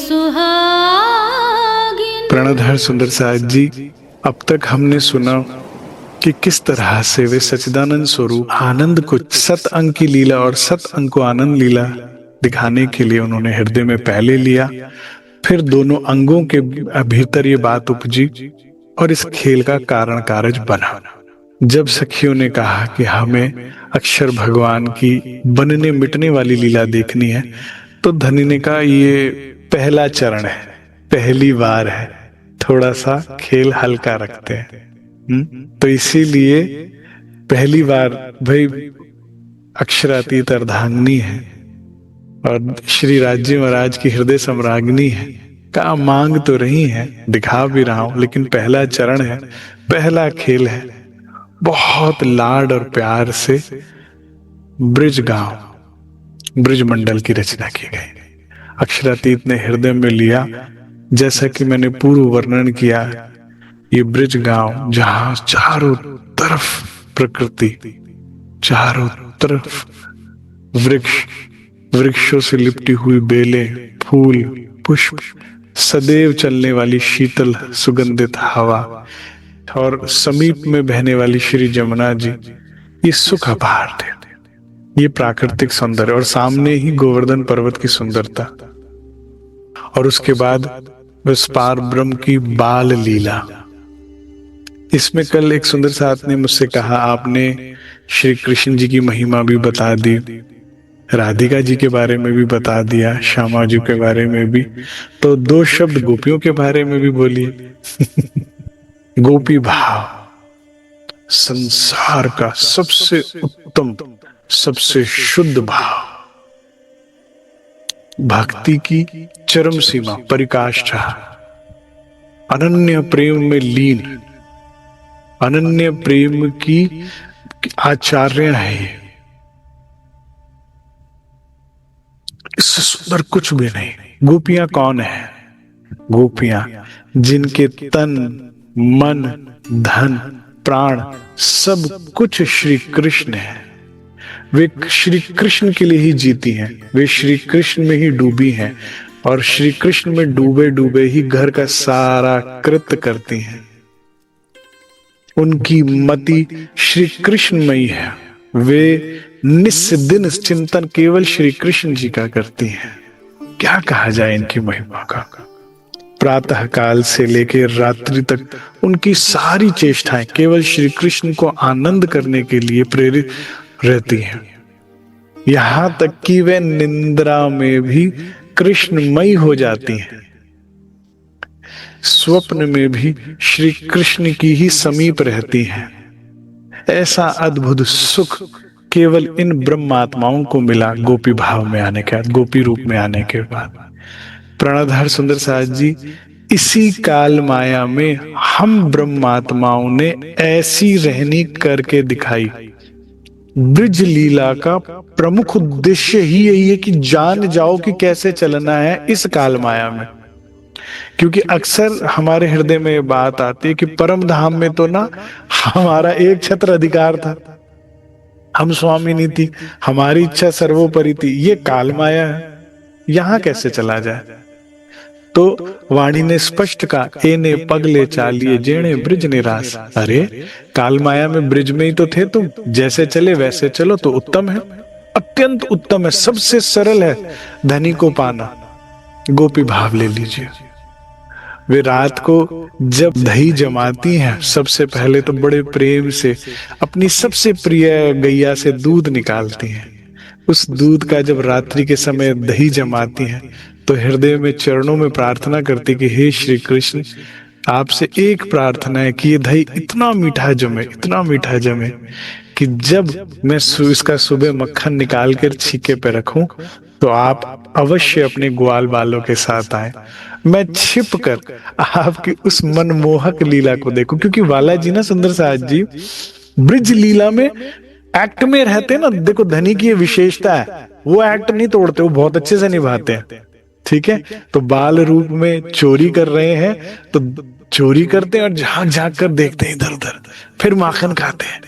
सुहागिन। प्रणधर सुंदर साज जी, अब तक हमने सुना कि किस तरह से वे सच्चिदानंद स्वरूप आनंद को सत अंग की लीला और सत अंग को आनंद लीला दिखाने के लिए उन्होंने हृदय में पहले लिया, फिर दोनों अंगों के भीतर ये बात उपजी और इस खेल का कारण कारज बना। जब सखियों ने कहा कि हमें अक्षर भगवान की बनने मिटने वाली लीला देखनी है, तो धनी ने कहा ये पहला चरण है, पहली बार है, थोड़ा सा खेल हल्का रखते हैं। तो इसीलिए पहली बार भाई अक्षरातीत अर्धांगिनी है और श्री राज्य महाराज की हृदय सम्राज्ञी है, का मांग तो रही है, दिखा भी रहा हूं, लेकिन पहला चरण है, पहला खेल है। बहुत लाड और प्यार से ब्रिज गांव ब्रिज मंडल की रचना की गई। अक्षरातीत ने हृदय में लिया, जैसा कि मैंने पूर्व वर्णन किया, ये ब्रिज गांव जहां चारों तरफ प्रकृति, चारों तरफ वृक्ष, वृक्षों से लिपटी हुई बेलें, फूल, पुष्प, सदैव चलने वाली शीतल सुगंधित हवा और समीप में बहने वाली श्री जमुना जी, ये सुख अपार थे। ये प्राकृतिक सौंदर्य और सामने ही गोवर्धन पर्वत की सुंदरता, और उसके बाद उस पार ब्रह्म की बाल लीला। इसमें कल एक सुंदर साथ ने मुझसे कहा, आपने श्री कृष्ण जी की महिमा भी बता दी, राधिका जी के बारे में भी बता दिया, श्यामा जी के बारे में भी, तो दो शब्द गोपियों के बारे में भी बोलिए। गोपी भाव संसार का सबसे उत्तम, सबसे शुद्ध भाव, भक्ति की चरम सीमा, परिकाष्ठा, अनन्य प्रेम में लीन, अनन्य प्रेम की आचार्य है ये। इससे सुंदर कुछ भी नहीं। गोपियां कौन है? गोपियां जिनके तन, मन, धन, प्राण सब कुछ श्री कृष्ण है। वे श्री कृष्ण के लिए ही जीती हैं, वे श्री कृष्ण में ही डूबी हैं और श्री कृष्ण में डूबे डूबे ही घर का सारा कृत्य करती हैं। उनकी मति श्री कृष्णमयी है, वे निस दिन चिंतन केवल श्री कृष्ण जी का करती हैं। क्या कहा जाए इनकी महिमा का। प्रातः काल से लेकर रात्रि तक उनकी सारी चेष्टाएं केवल श्री कृष्ण को आनंद करने के लिए प्रेरित रहती हैं। यहां तक कि वे निंद्रा में भी कृष्णमयी हो जाती हैं, स्वप्न में भी श्री कृष्ण की ही समीप रहती हैं। ऐसा अद्भुत सुख केवल इन ब्रह्मात्माओं को मिला गोपी भाव में आने के बाद, गोपी रूप में आने के बाद। प्रणधर सुंदर साज जी, इसी काल माया में हम ब्रह्मात्माओं ने ऐसी रहनी करके दिखाई। ब्रिज लीला का प्रमुख उद्देश्य ही यही है कि जान जाओ कि कैसे चलना है इस काल माया में। क्योंकि अक्सर हमारे हृदय में ये बात आती है कि परम धाम में तो ना हमारा एक छत्र अधिकार था, हम स्वामी नहीं थी, हमारी इच्छा सर्वोपरि थी। ये काल माया है, यहां कैसे चला जाए? तो वाणी ने स्पष्ट कहा, एने पगले चालिए जेणे ब्रिज निराश। अरे काल माया में ब्रिज में ही तो थे तुम, जैसे चले वैसे चलो तो उत्तम है, अत्यंत उत्तम है, सबसे सरल है धनी को पाना। गोपी भाव ले लीजिए। वे रात को जब दही जमाती हैं, सबसे पहले तो बड़े प्रेम से अपनी सबसे प्रिय गैया से दूध निकालती हैं। उस दूध का जब रात्रि के समय दही जमाती हैं तो हृदय में चरणों में प्रार्थना करती कि हे श्री कृष्ण, आपसे एक प्रार्थना है कि ये दही इतना मीठा जमे, इतना मीठा जमे कि जब मैं इसका सुबह मक्खन निकाल कर छीके पे रखूं तो आप अवश्य अपने ग्वाल बालों के साथ आए, मैं छिप कर आपकी उस मनमोहक लीला को देखूं। क्योंकि बालाजी ना सुंदर साज जी ब्रिज लीला में एक्ट में रहते ना, देखो धनी की ये विशेषता है, वो एक्ट नहीं तोड़ते, वो बहुत अच्छे से निभाते हैं। ठीक है, तो बाल रूप में चोरी कर रहे हैं तो चोरी करते हैं और झांक झांक कर देखते हैं इधर उधर, फिर माखन खाते हैं।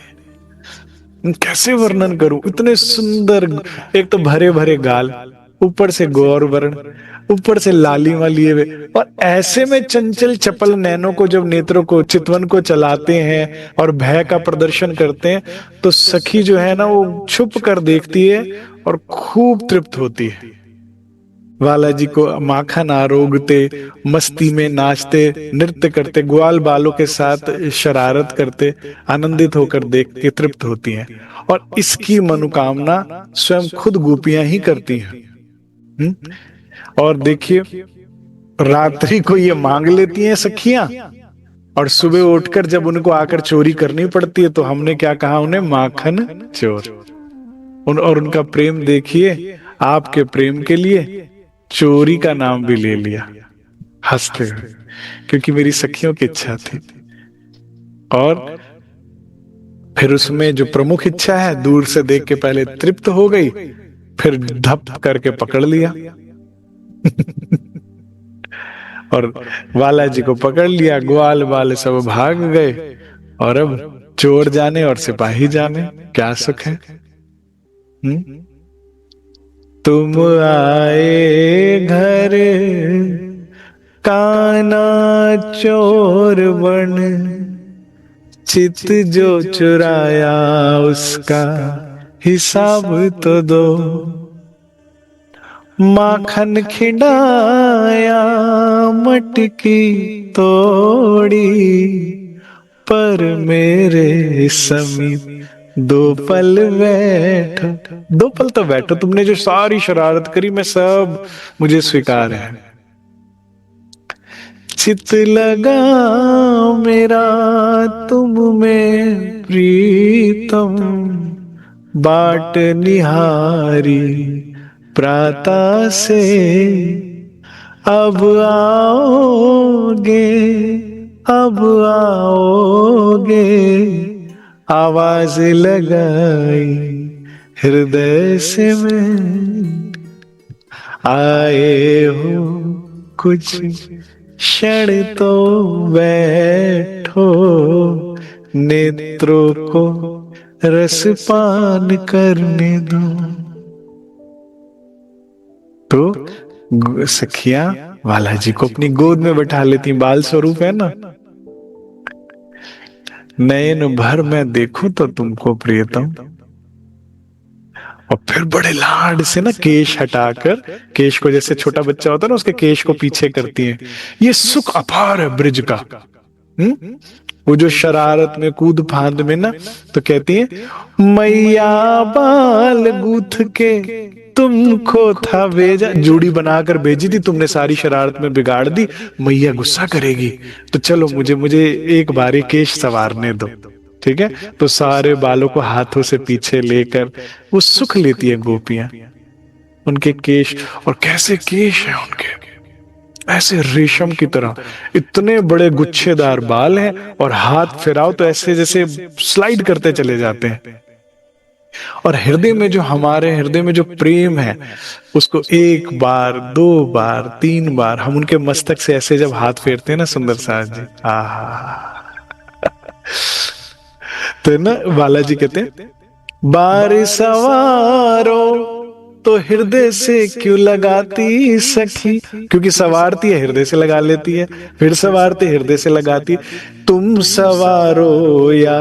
कैसे वर्णन करूं, इतने सुंदर, एक तो भरे भरे गाल, ऊपर से गौर वर्ण, ऊपर से लालिमा लिए हुए, और ऐसे में चंचल चपल नैनों को जब नेत्रों को चितवन को चलाते हैं और भय का प्रदर्शन करते हैं, तो सखी जो है ना वो छुप कर देखती है और खूब तृप्त होती है। बालाजी को माखन आरोगते, मस्ती में नाचते, नृत्य करते, ग्वाल बालों के साथ शरारत करते, आनंदित होकर देख के तृप्त होती हैं। और इसकी मनोकामना स्वयं खुद गोपियां ही करती हैं। और देखिए, रात्रि को ये मांग लेती हैं सखियां, और सुबह उठकर जब उनको आकर चोरी करनी पड़ती है तो हमने क्या कहा उन्हें, माखन चोर। और उनका प्रेम देखिए, आपके प्रेम के लिए चोरी का नाम भी ले लिया हंसते हुए, क्योंकि मेरी सखियों की इच्छा थी। और फिर उसमें जो प्रमुख इच्छा है, दूर से देख के पहले तृप्त हो गई, फिर धप करके पकड़ लिया और बालाजी को पकड़ लिया, ग्वाल बाल सब भाग गए, और अब चोर जाने और सिपाही जाने, क्या सुख है। तुम आए घर काना चोर बन, चित जो चुराया उसका हिसाब तो दो। माखन खिंडाया मटकी तोड़ी, पर मेरे समीप दो पल बैठो। दो पल तो बैठो, तुमने जो सारी शरारत करी मैं सब, मुझे स्वीकार है। चित लगा मेरा तुम में प्रीतम, बाट निहारी प्रातः से। अब आओगे, अब आओगे, आवाज लगाई हृदय से मैं। आए हो कुछ क्षण तो बैठो, नेत्रों को रसपान करने दो। तो सखियां बालाजी को अपनी गोद में बैठा लेती, बाल स्वरूप है ना। नयन भर मैं देखूं तो तुमको प्रियतम, और फिर बड़े लाड से ना केश हटाकर, केश को जैसे छोटा बच्चा होता है ना उसके केश को पीछे करती है। ये सुख अपार है ब्रिज का। वो जो शरारत में कूद फांद में ना, तो कहती है, मैया बाल गूथ के तुमको था भेजा। जोड़ी बनाकर भेजी थी तुमने, सारी शरारत में बिगाड़ दी, मैया गुस्सा करेगी, तो चलो मुझे एक बारी केश संवारने दो। ठीक है, तो सारे बालों को हाथों से पीछे लेकर वो सुख लेती है गोपियां, उनके केश। और कैसे केश है उनके, ऐसे रेशम की तरह, इतने बड़े गुच्छेदार बाल हैं, और हाथ फिराओ तो ऐसे जैसे स्लाइड करते चले जाते हैं। और हृदय में जो, हमारे हृदय में जो प्रेम है, उसको एक बार, दो बार, तीन बार हम उनके मस्तक से ऐसे जब हाथ फेरते हैं ना सुंदर साज जी, आहा। तो ना बालाजी कहते हैं, बार सवारो तो हृदय से क्यों लगाती सखी, क्योंकि सवारती है हृदय से लगा लेती है, फिर सवारती हृदय से लगाती। तुम सवारो या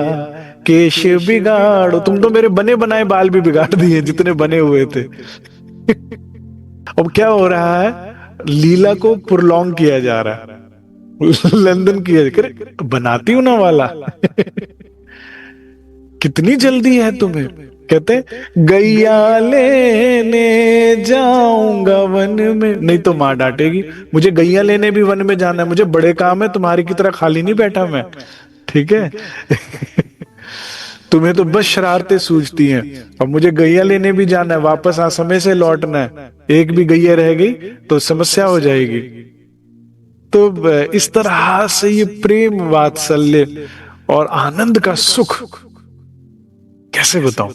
केश बिगाड़ो, तुम तो मेरे बने बनाए बाल भी बिगाड़ दिए जितने बने हुए थे। अब क्या हो रहा है, लीला को पुरलॉन्ग किया जा रहा है, लंदन किया जा रहा है, बनाती हूं ना वाला। कितनी जल्दी है तुम्हें, कहते गैया लेने जाऊंगा वन में, नहीं तो मां डांटेगी, मुझे गैया लेने भी वन में जाना है, मुझे बड़े काम है, तुम्हारी की तरह खाली नहीं बैठा मैं। ठीक है तुम्हें तो बस शरारतें सूझती हैं, अब मुझे गैया लेने भी जाना है, वापस समय से लौटना है, एक भी गैया रह गई तो समस्या हो जाएगी। तो इस तरह से ये प्रेम वात्सल्य और आनंद का सुख कैसे बताऊं।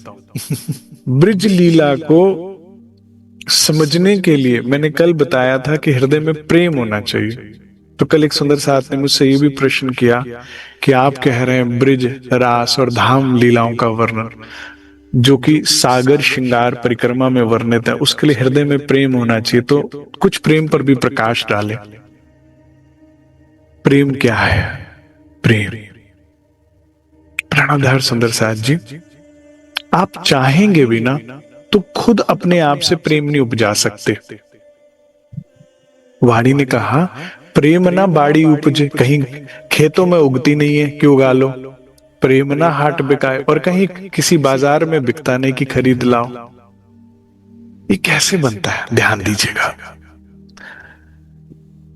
ब्रिज लीला को समझने के लिए मैंने कल बताया था कि हृदय में प्रेम होना चाहिए। तो कल एक सुंदर साथ ने मुझसे ये भी प्रश्न किया कि आप कह रहे हैं ब्रिज रास और धाम लीलाओं का वर्णन, जो कि सागर श्रृंगार परिक्रमा में वर्णित है, उसके लिए हृदय में प्रेम होना चाहिए। तो कुछ प्रेम पर भी प्रकाश डाले। प्रेम क्या है? प्रेम, प्राणाधार सुंदर साथ जी, आप चाहेंगे भी ना तो खुद अपने आप से प्रेम नहीं उपजा सकते। वाणी ने कहा, प्रेम ना बाड़ी उपजे, कहीं खेतों में उगती नहीं है कि उगा लो। प्रेम ना हाट बिकाए, और कहीं किसी बाजार में बिकता नहीं कि खरीद लाओ। ये कैसे बनता है? ध्यान दीजिएगा।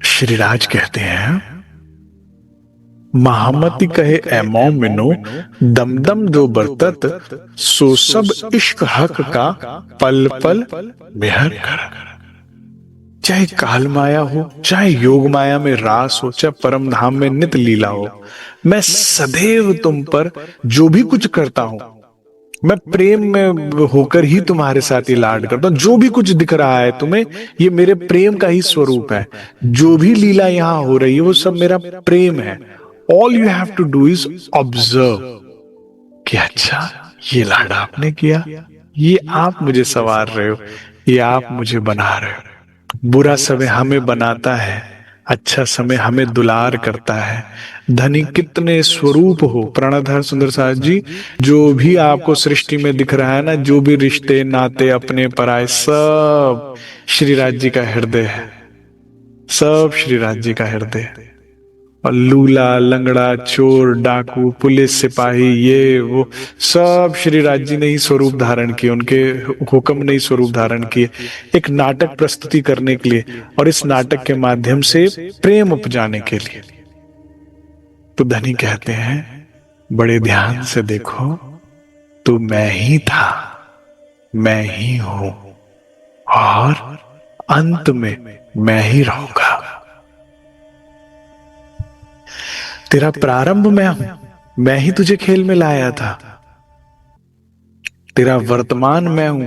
श्रीराज कहते हैं, महामति कहे ऐमौ मिनो, दम दम जो बरतत, सो सब इश्क हक का, पल पल मेहर कर। चाहे काल माया हो, चाहे योग माया में रास हो, चाहे परम धाम में नित लीला हो, मैं सदैव तुम पर जो भी कुछ करता हूं, मैं प्रेम में होकर ही तुम्हारे साथ ही लाड करता हूं। जो भी कुछ दिख रहा है तुम्हें, ये मेरे प्रेम का ही स्वरूप है। जो भी लीला यहां हो रही है वो सब मेरा प्रेम है। All you have to do is observe कि अच्छा ये लाड आपने किया, ये आप मुझे संवार रहे हो, ये आप मुझे बना रहे हो। बुरा समय हमें बनाता है, अच्छा समय हमें दुलार करता है। धनी कितने स्वरूप हो प्राणाधार सुंदर साथ जी, जो भी आपको सृष्टि में दिख रहा है ना, जो भी रिश्ते नाते अपने पराए, सब श्रीराज जी का हृदय है, सब श्रीराज जी का हृदय है। और लूला, लंगड़ा, चोर, डाकू, पुलिस, सिपाही, ये वो सब श्रीराज जी ने ही स्वरूप धारण किए, उनके हुक्म ने ही स्वरूप धारण किए, एक नाटक प्रस्तुति करने के लिए, और इस नाटक के माध्यम से प्रेम उपजाने के लिए। तो धनी कहते हैं, बड़े ध्यान से देखो, तू मैं ही था, मैं ही हूं, और अंत में मैं ही रहूंगा। तेरा प्रारंभ मैं हूं, मैं ही तुझे खेल में लाया था। तेरा वर्तमान मैं हूं,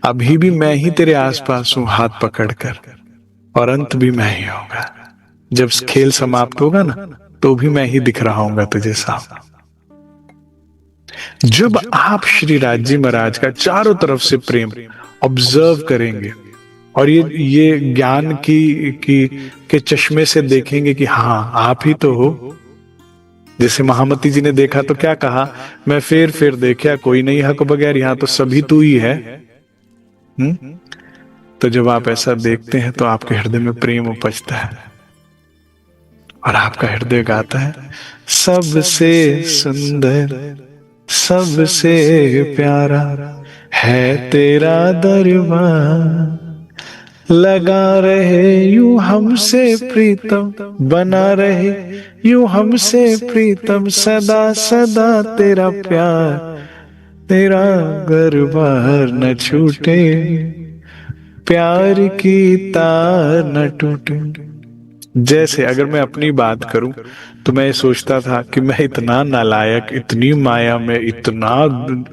अभी भी मैं ही तेरे आसपास हूं हाथ पकड़कर, और अंत भी मैं ही होगा। जब खेल समाप्त होगा ना, तो भी मैं ही दिख रहा हूंगा तुझे सामने। जब आप श्री राजी महाराज का चारों तरफ से प्रेम ऑब्जर्व करेंगे, और ये ज्ञान के चश्मे से देखेंगे कि हाँ आप ही तो हो। जैसे महामती जी ने देखा तो क्या कहा, मैं फिर देखा, कोई नहीं हक बगैर, यहां तो सभी तू ही है। तो जब आप ऐसा देखते हैं तो आपके हृदय में प्रेम उपजता है, और आपका हृदय गाता है, सबसे सुंदर, सबसे प्यारा है तेरा दरबार, लगा रहे यूं हमसे प्रीतम, बना रहे यूं हमसे प्रीतम, सदा सदा तेरा प्यार, तेरा दरबार न छूटे, प्यार की तार न टूटे। जैसे अगर मैं अपनी बात करूं तो मैं सोचता था कि मैं इतना नालायक, इतनी माया में इतना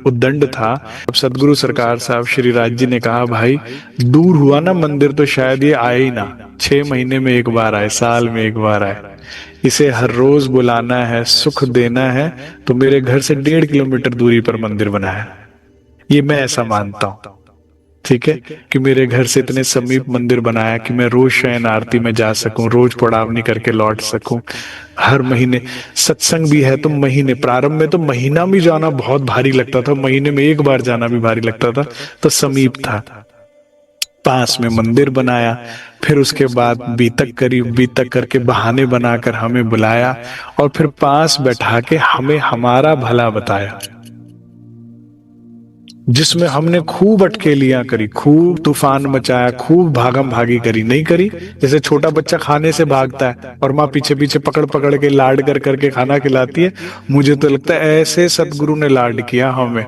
उद्दंड था। अब सदगुरु सरकार साहब श्री राज जी ने कहा, भाई दूर हुआ ना मंदिर तो शायद ये आए ही ना, 6 महीने में एक बार आए, साल में एक बार आए, इसे हर रोज बुलाना है, सुख देना है, तो मेरे घर से 1.5 किलोमीटर दूरी पर मंदिर बनाया। ये मैं ऐसा मानता हूं, ठीक है, कि मेरे घर से इतने समीप मंदिर बनाया कि मैं रोज शयन आरती में जा सकूं, रोज पड़ावनी करके लौट सकूं। हर महीने सत्संग भी है तो महीने, प्रारंभ में तो महीना भी जाना बहुत भारी लगता था, महीने में एक बार जाना भी भारी लगता था, तो समीप था। पास में मंदिर बनाया, फिर उसके बाद बीतक करके बहाने बनाकर हमें बुलाया, और फिर पास बैठा के हमें हमारा भला बताया, जिसमें हमने खूब अटकेलियां करी, खूब तूफान मचाया, खूब भागम भागी करी, नहीं करी। जैसे छोटा बच्चा खाने से भागता है और माँ पीछे पीछे पकड़ पकड़ के लाड कर करके खाना खिलाती है, मुझे तो लगता है ऐसे सतगुरु ने लाड किया हमें।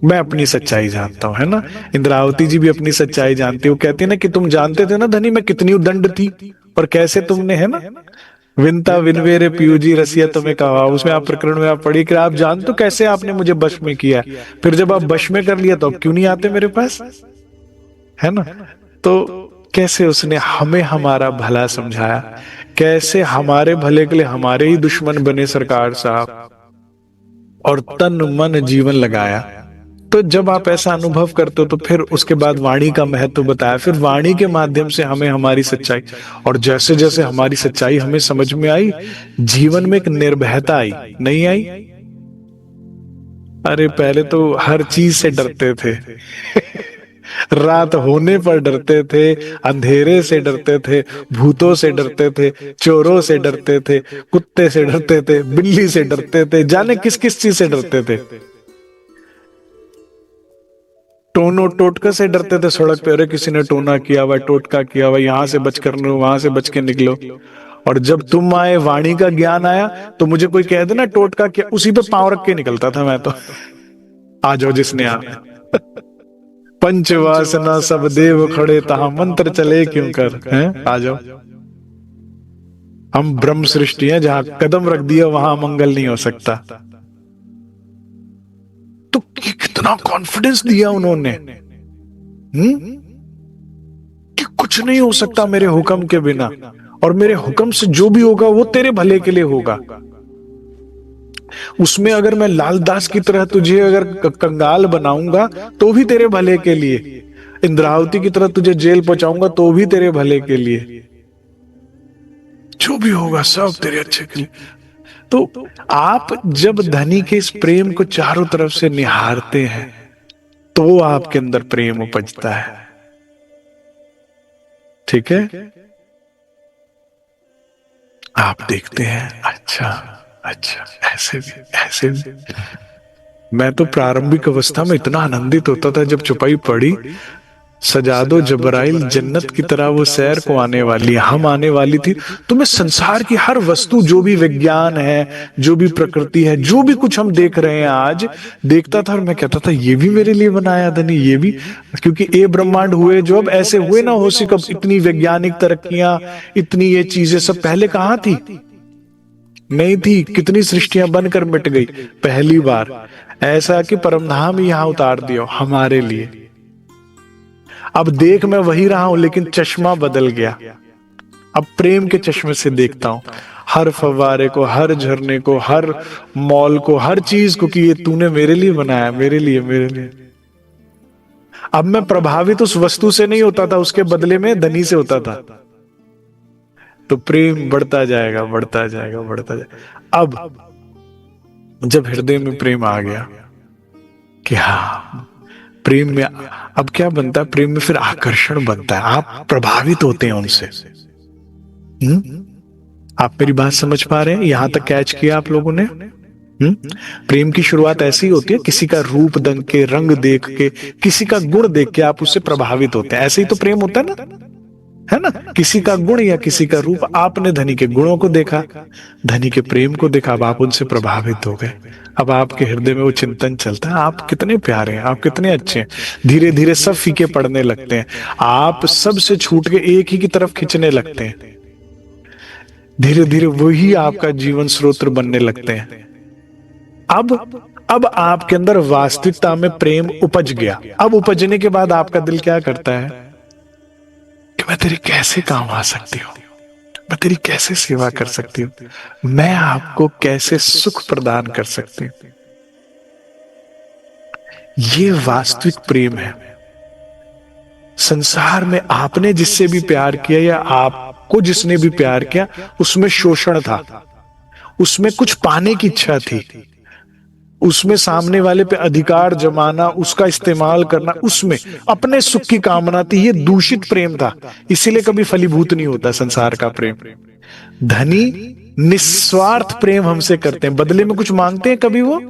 मैं अपनी सच्चाई जानता हूं, है ना। इंद्रावती जी भी अपनी सच्चाई जानती है। वो कहती है ना कि तुम जानते थे ना धनी मैं कितनी उद्दंड थी, और कैसे तुमने, है ना, विनता विनवेरे पियूजी रसिया तुम्हें कहा, उसमें आप प्रकरण में आप पढ़ी कि आप जान तो कैसे आपने मुझे वश में किया, फिर जब आप वश में कर लिया तो अब क्यों नहीं आते मेरे पास, है ना। तो कैसे उसने हमें हमारा भला समझाया, कैसे हमारे भले के लिए हमारे ही दुश्मन बने सरकार साहब, और तन मन जीवन लगाया। तो जब आप ऐसा अनुभव करते हो तो फिर उसके बाद वाणी का महत्व बताया, फिर वाणी के माध्यम से हमें हमारी सच्चाई, और जैसे जैसे हमारी सच्चाई हमें समझ में आई, जीवन में एक निर्भयता आई। नहीं आई? अरे पहले तो हर चीज से डरते थे रात होने पर डरते थे, अंधेरे से डरते थे, भूतों से डरते थे, चोरों से डरते थे, कुत्ते से डरते थे, बिल्ली से डरते थे, जाने किस किस चीज से डरते थे। टोनो टोटका से डरते थे सड़क पे, अरे किसी ने टोना किया हुआ, टोटका किया हुआ, यहां से बच कर लो, वहां से बच के निकलो। और जब तुम आए, वाणी का ज्ञान आया, तो मुझे कोई कह देना टोटका क्या, उसी पे पांव रख के निकलता था मैं तो आ जाओ जिसने आ पंचवासना सब देव खड़े तहा मंत्र चले क्यों कर, हैं आ जाओ। हम ब्रह्म सृष्टि है, जहां कदम रख दिया वहां मंगल नहीं हो सकता। तो कितना कॉन्फिडेंस दिया उन्होंने, कि कुछ नहीं हो सकता मेरे हुक्म के बिना, और मेरे हुक्म से जो भी होगा वो तेरे भले के लिए होगा। उसमें अगर मैं लालदास की तरह तुझे अगर कंगाल बनाऊंगा तो भी तेरे भले के लिए, इंद्रावती की तरह तुझे जेल पहुंचाऊंगा तो भी तेरे भले के लिए, जो भी होगा सब तेरे अच्छे के लिए। तो आप जब धनी के इस प्रेम को चारों तरफ से निहारते हैं तो आपके अंदर प्रेम उपजता है। ठीक है, आप देखते हैं अच्छा अच्छा ऐसे भी ऐसे भी। मैं तो प्रारंभिक अवस्था में इतना आनंदित होता था जब चौपाई पड़ी, सजा दो जबराइल जन्नत की तरह वो सैर को आने वाली, हम आने वाली थी। तो मैं संसार की हर वस्तु, जो भी विज्ञान है, जो भी प्रकृति है, जो भी कुछ हम देख रहे हैं आज, देखता था और मैं कहता था ये भी मेरे लिए बनाया धनी, ये भी, क्योंकि ये ब्रह्मांड हुए जो अब ऐसे हुए ना हो सी कब, इतनी वैज्ञानिक तरक्कियां, इतनी ये चीजें सब पहले कहां थी, नहीं थी। कितनी सृष्टियां बनकर मिट गई, पहली बार ऐसा कि परमधाम ही यहां उतार दिया हमारे लिए। अब देख मैं वही रहा हूं, लेकिन चश्मा बदल गया, अब प्रेम के चश्मे से देखता हूं हर फव्वारे को, हर झरने को, हर मॉल को, हर चीज को, कि ये तूने मेरे लिए बनाया, मेरे लिए, मेरे लिए। अब मैं प्रभावित उस वस्तु से नहीं होता था, उसके बदले में धनी से होता था। तो प्रेम बढ़ता जाएगा, बढ़ता जाएगा, बढ़ता जाएगा। अब जब हृदय में प्रेम आ गया कि हाँ, प्रेम में अब क्या बनता है, प्रेम में फिर आकर्षण बनता है, आप प्रभावित होते हैं उनसे। आप मेरी बात समझ पा रहे हैं? यहां तक कैच किया आप लोगों ने? प्रेम की शुरुआत ऐसी ही होती है, किसी का रूप देख के, रंग देख के, किसी का गुण देख के आप उससे प्रभावित होते हैं। ऐसे ही तो प्रेम होता है ना, है ना? किसी का गुण या किसी का रूप, आपने धनी के गुणों को देखा, धनी के प्रेम को देखा, अब आप उनसे प्रभावित हो गए। अब आपके हृदय में वो चिंतन चलता है, आप कितने प्यारे हैं, आप कितने अच्छे हैं। धीरे धीरे सब फीके पड़ने लगते हैं, आप सबसे छूट के एक ही की तरफ खींचने लगते हैं। धीरे धीरे वही आपका जीवन स्रोत बनने लगते हैं। अब आपके अंदर वास्तविकता में प्रेम उपज गया। अब उपजने के बाद आपका दिल क्या करता है कि मैं तेरी कैसे काम आ सकती हूँ, मैं तेरी कैसे सेवा कर सकती हूँ, मैं आपको कैसे सुख प्रदान कर सकती हूँ। ये वास्तविक प्रेम है। संसार में आपने जिससे भी प्यार किया या आपको जिसने भी प्यार किया, उसमें शोषण था, उसमें कुछ पाने की इच्छा थी, उसमें सामने वाले पे अधिकार जमाना, उसका इस्तेमाल करना, उसमें अपने सुख की कामना थी। ये दूषित प्रेम था, इसीलिए कभी फलीभूत नहीं होता संसार का प्रेम। धनी निस्वार्थ प्रेम हमसे करते हैं, बदले में कुछ मांगते हैं कभी वो?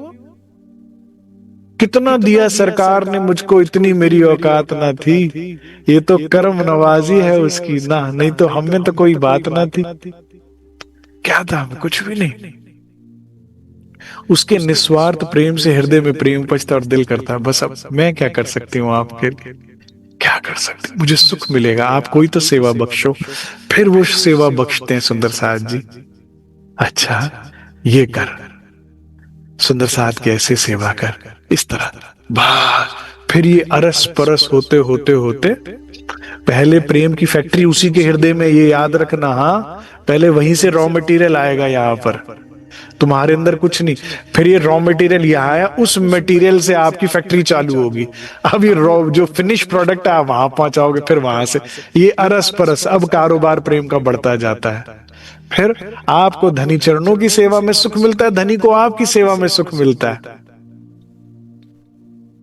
कितना दिया सरकार ने मुझको, इतनी मेरी औकात ना थी, ये तो कर्म नवाजी है उसकी ना, नहीं तो हम में तो कोई बात ना थी। क्या था? कुछ भी नहीं। उसके निस्वार्थ प्रेम से हृदय में प्रेम उपजता और दिल करता है बस अब मैं क्या कर सकती हूँ आपके लिए, क्या कर सकती, मुझे सुख मिलेगा, आप कोई तो सेवा बख्शो। फिर वो सेवा बख्शते हैं सुंदर साथ जी, अच्छा ये कर सुंदर साथ की ऐसे सेवा कर, इस तरह बस। फिर ये अरस परस होते होते होते पहले प्रेम की फैक्ट्री उसी के हृदय में, ये याद रखना। हाँ, पहले वहीं से रॉ मटेरियल आएगा यहाँ पर, तुम्हारे अंदर कुछ नहीं। फिर ये रॉ मटेरियल यहाँ आया, उस मटेरियल से आपकी फैक्ट्री चालू होगी। अब ये रॉ जो फिनिश प्रोडक्ट है आप वहां पहुंचाओगे, फिर वहां से ये अरस परस अब कारोबार प्रेम का बढ़ता जाता है। फिर आपको धनी चरणों की सेवा में सुख मिलता है, धनी को आपकी सेवा में सुख मिलता है।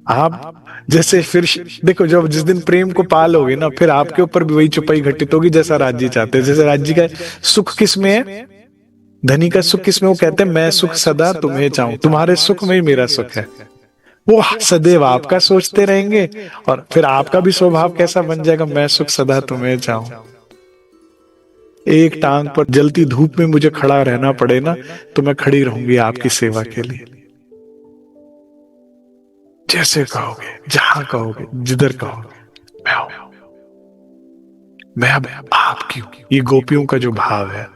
आप जैसे फिर देखो, जब जिस दिन प्रेम को पालोगे ना, फिर आपके ऊपर भी वही चुपाई घटित होगी जैसा राज्य चाहते हैं। जैसे राज्य का सुख किस में है, धनी का सुख किसमें, वो कहते हैं मैं सुख सदा तुम्हें चाहूं, तुम्हारे सुख में ही मेरा सुख है। वो सदैव आपका सोचते रहेंगे और फिर आपका भी स्वभाव कैसा बन जाएगा, मैं सुख सदा तुम्हें चाहूं। एक टांग पर जलती धूप में मुझे खड़ा रहना पड़े ना, तो मैं खड़ी रहूंगी आपकी सेवा के लिए। जैसे कहोगे, जहां कहोगे, जिधर कहोगे, मैं हूं, मैं अब आपकी हूं। ये गोपियों का जो भाव है,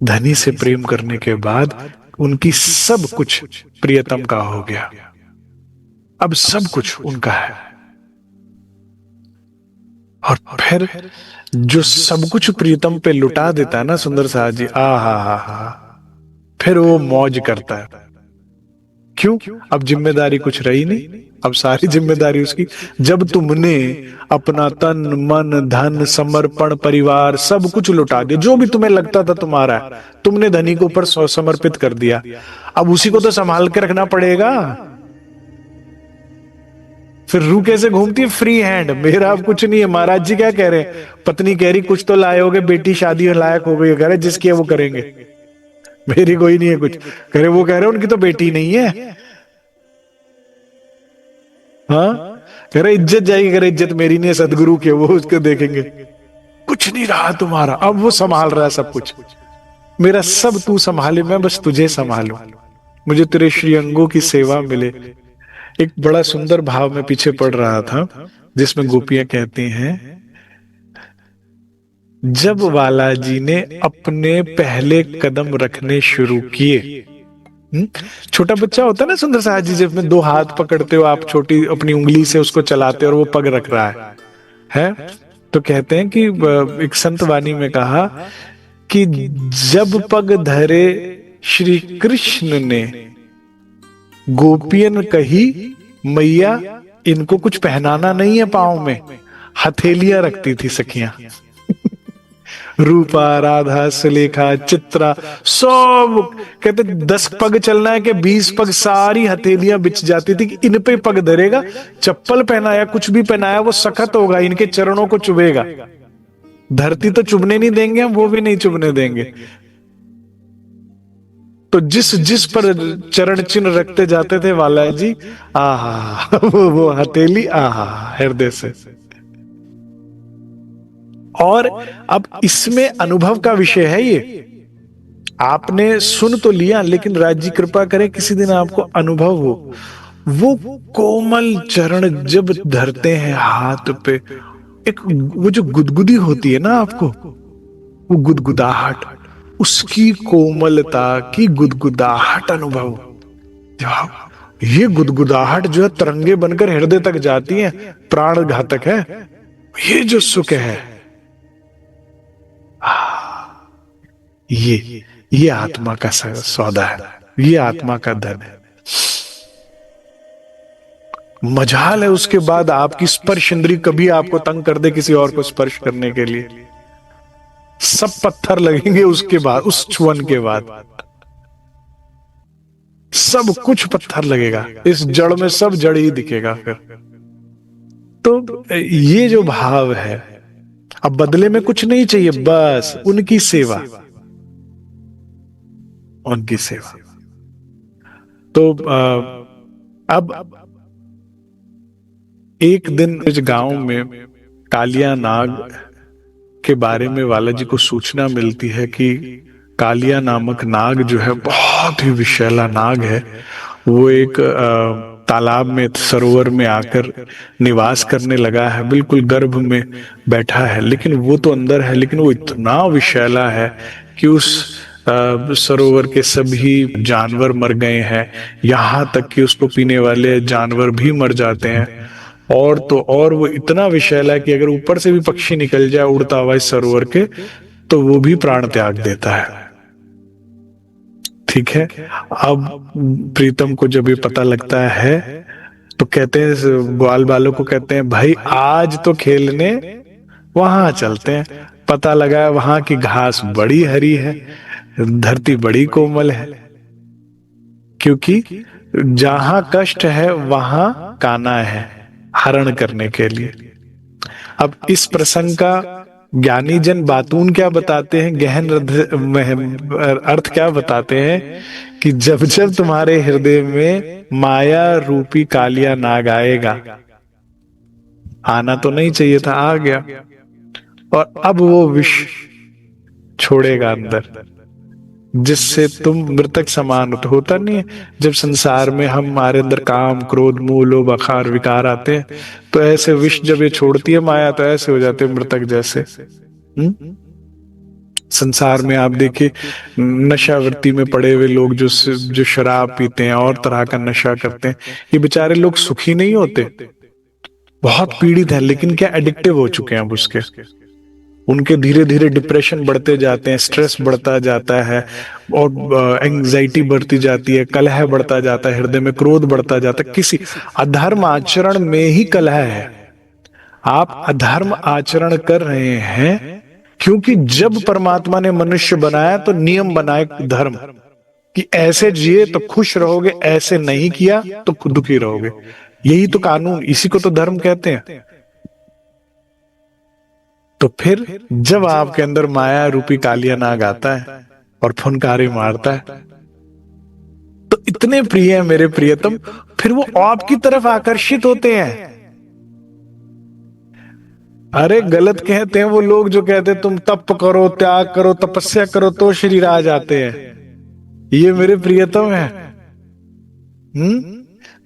धनी से प्रेम करने के बाद उनकी सब कुछ प्रियतम का हो गया, अब सब कुछ उनका है। और फिर जो सब कुछ प्रियतम पे लुटा देता है ना सुंदर साहब जी, आ हा, फिर वो मौज करता है। क्यों? अब जिम्मेदारी कुछ रही नहीं, अब सारी जिम्मेदारी उसकी। जब तुमने अपना तन मन धन समर्पण परिवार सब कुछ लुटा दिया, जो भी तुम्हें लगता था तुम्हारा है, तुमने धनी के ऊपर समर्पित कर दिया, अब उसी को तो संभाल के रखना पड़ेगा। फिर रूह कैसे घूमती है, फ्री हैंड, मेरा अब कुछ नहीं है। महाराज जी क्या कह रहे हैं, पत्नी कह रही कुछ तो लाए होगे, बेटी शादी लायक हो गई, कह रहे जिसकी है वो करेंगे, मेरी कोई नहीं है कुछ। कह रहे वो कह रहे उनकी तो बेटी नहीं है। हाँ, कह रहे इज्जत जाएगी, कह रहे इज्जत मेरी नहीं है, सदगुरु के, वो उसको देखेंगे। कुछ नहीं रहा तुम्हारा, अब वो संभाल रहा है सब कुछ। मेरा सब तू संभाले, मैं बस तुझे संभालू, मुझे तेरे श्री अंगों की सेवा मिले। एक बड़ा सुंदर भाव में पीछे पड़ रहा था, जिसमें गोपियां कहती हैं, जब बालाजी ने अपने पहले कदम रखने शुरू किए। छोटा बच्चा होता है ना सुंदर साहब जी, जिसमें दो हाथ पकड़ते हो आप, छोटी अपनी उंगली से उसको चलाते और वो पग रख रहा है। तो कहते हैं कि एक संत वाणी में कहा कि जब पग धरे श्री कृष्ण ने, गोपियन कही मैया इनको कुछ पहनाना नहीं है पांव में, हथेलियां रखती थी सखियां। रूपा राधा सुलेखा चित्रा सब कहते 10 पग चलना है कि 20 पग, सारी हथेलियां बिछ जाती थी कि इन पे पग धरेगा, चप्पल पहनाया कुछ भी पहनाया वो सख्त होगा, इनके चरणों को चुभेगा। धरती तो चुभने नहीं देंगे हम, वो भी नहीं चुभने देंगे। तो जिस जिस पर चरण चिन्ह रखते जाते थे वाला जी, आहा वो हथेली, आहा हृदय से। और अब इसमें अनुभव का विषय है, ये आपने सुन तो लिया, लेकिन राज्य कृपा करे किसी दिन आपको अनुभव हो। वो कोमल चरण जब धरते हैं हाथ पे, एक वो जो गुदगुदी होती है ना आपको, वो गुदगुदाहट, उसकी कोमलता की गुदगुदाहट अनुभव। ये गुदगुदाहट जो है तरंगे बनकर हृदय तक जाती है, प्राण घातक है। ये जो सुख है, ये आत्मा का सौदा है, ये आत्मा का धन है। मजाल है उसके बाद आपकी स्पर्श इंद्री कभी आपको तंग कर दे किसी और को स्पर्श करने के लिए, सब पत्थर लगेंगे उसके बाद, उस छुअन के बाद सब कुछ पत्थर लगेगा, इस जड़ में सब जड़ ही दिखेगा फिर। तो ये जो भाव है, अब बदले में कुछ नहीं चाहिए, बस उनकी सेवा, उनकी सेवा। तो अब एक दिन इस गांव में कालिया नाग के बारे में वाला जी को सूचना मिलती है कि कालिया नामक नाग जो है बहुत ही विषैला नाग है। वो एक तालाब में, सरोवर में आकर निवास करने लगा है, बिल्कुल गर्भ में बैठा है, लेकिन वो तो अंदर है, लेकिन वो इतना विषैला है कि उस सरोवर के सभी जानवर मर गए हैं, यहाँ तक कि उसको पीने वाले जानवर भी मर जाते हैं। और तो और वो इतना विषैला है कि अगर ऊपर से भी पक्षी निकल जाए उड़ता हुआ इस सरोवर के, तो वो भी प्राण त्याग देता है। ठीक है। अब प्रीतम को जब ये पता लगता है तो कहते हैं, ग्वाल बालों को कहते हैं, भाई आज तो खेलने वहां चलते हैं। पता लगा वहां की घास बड़ी हरी है, धरती बड़ी कोमल है, क्योंकि जहां कष्ट है वहां कान्हा है हरण करने के लिए। अब इस प्रसंग का ज्ञानी जन बातून क्या बताते हैं, गहन अर्थ क्या बताते हैं कि जब जब तुम्हारे हृदय में माया रूपी कालिया नाग आएगा, आना तो नहीं चाहिए था, आ गया, और अब वो विष छोड़ेगा अंदर, जिससे तुम मृतक समान होता नहीं है। जब संसार में हमारे अंदर काम क्रोध मोह लोभ अखार विकार आते हैं, तो ऐसे विष जब ये छोड़ती है माया, तो ऐसे हो जाते हैं मृतक जैसे। संसार में आप देखिए, नशावृत्ति में पड़े हुए लोग जो शराब पीते हैं और तरह का नशा करते हैं, ये बेचारे लोग सुखी नहीं होते, बहुत पीड़ित है, लेकिन क्या एडिक्टिव हो चुके हैं अब उसके। उनके धीरे धीरे डिप्रेशन बढ़ते जाते हैं, स्ट्रेस बढ़ता जाता है, और एंजाइटी बढ़ती जाती है, कलह बढ़ता जाता है, हृदय में क्रोध बढ़ता जाता है। किसी अधर्म आचरण में ही कलह है। आप अधर्म आचरण कर रहे हैं क्योंकि जब परमात्मा ने मनुष्य बनाया तो नियम बनाए धर्म कि ऐसे जिए तो खुश रहोगे, ऐसे नहीं किया तो खुद दुखी रहोगे। यही तो कानून, इसी को तो धर्म कहते हैं। तो फिर जब आपके अंदर माया रूपी कालिया नाग आता है और फुनकारे मारता है, तो इतने प्रिय है मेरे प्रियतम, फिर वो आपकी तरफ आकर्षित होते हैं। अरे गलत कहते हैं वो लोग जो कहते हैं तुम तप करो, त्याग करो, तपस्या करो तो श्री राज आते हैं। ये मेरे प्रियतम है।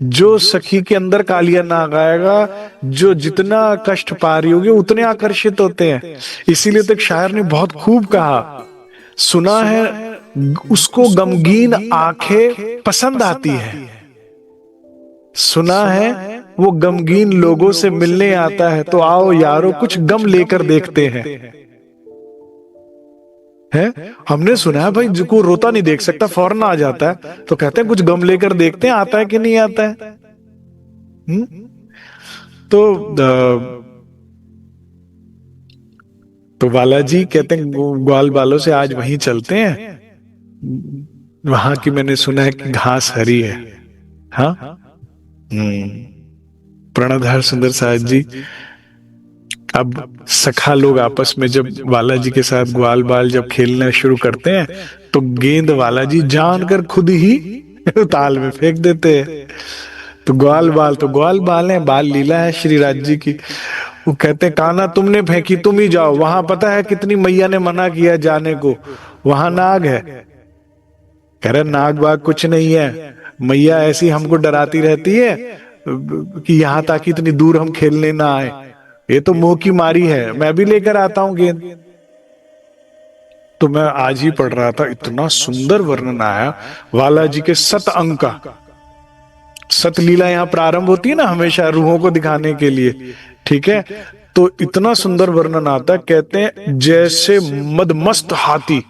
जो सखी के अंदर कालिया नाग आएगा, जो जितना कष्ट पा रही होगी उतने आकर्षित होते हैं। इसीलिए तो एक शायर ने बहुत खूब कहा, सुना है उसको गमगीन आंखें पसंद आती है, सुना है वो गमगीन लोगों से मिलने आता है, तो आओ यारो कुछ गम लेकर देखते हैं। हमने सुना है भाई जिसको रोता नहीं देख सकता फौरन आ जाता है, तो कहते हैं कुछ गम लेकर देखते हैं, आता है कि नहीं आता है। तो बालाजी कहते हैं ग्वाल बालों से आज वहीं चलते हैं, वहां की मैंने सुना है कि घास हरी है। हाँ, प्रणधार सुंदर साहब जी। अब सखा लोग आपस में जब बालाजी के साथ ग्वाल बाल जब खेलना शुरू करते हैं, तो गेंद बालाजी जानकर खुद ही ताल में फेंक देते हैं। तो ग्वाल बाल है, बाल लीला है श्री राज जी की। वो कहते हैं कान्हा तुमने फेंकी, तुम ही जाओ, वहां पता है कितनी मैया ने मना किया जाने को, वहां नाग है। कह रहे नाग बाग कुछ नहीं है, मैया ऐसी हमको डराती रहती है कि यहां तक इतनी दूर हम खेलने ना आए, ये तो मोह की मारी है, मैं भी लेकर आता हूं गेंद। तो मैं आज ही पढ़ रहा था, इतना सुंदर वर्णन आया बालाजी के सत अंग का। सत लीला यहां प्रारंभ होती है ना हमेशा रूहों को दिखाने के लिए, ठीक है। तो इतना सुंदर वर्णन आता है, कहते हैं जैसे मदमस्त हाथी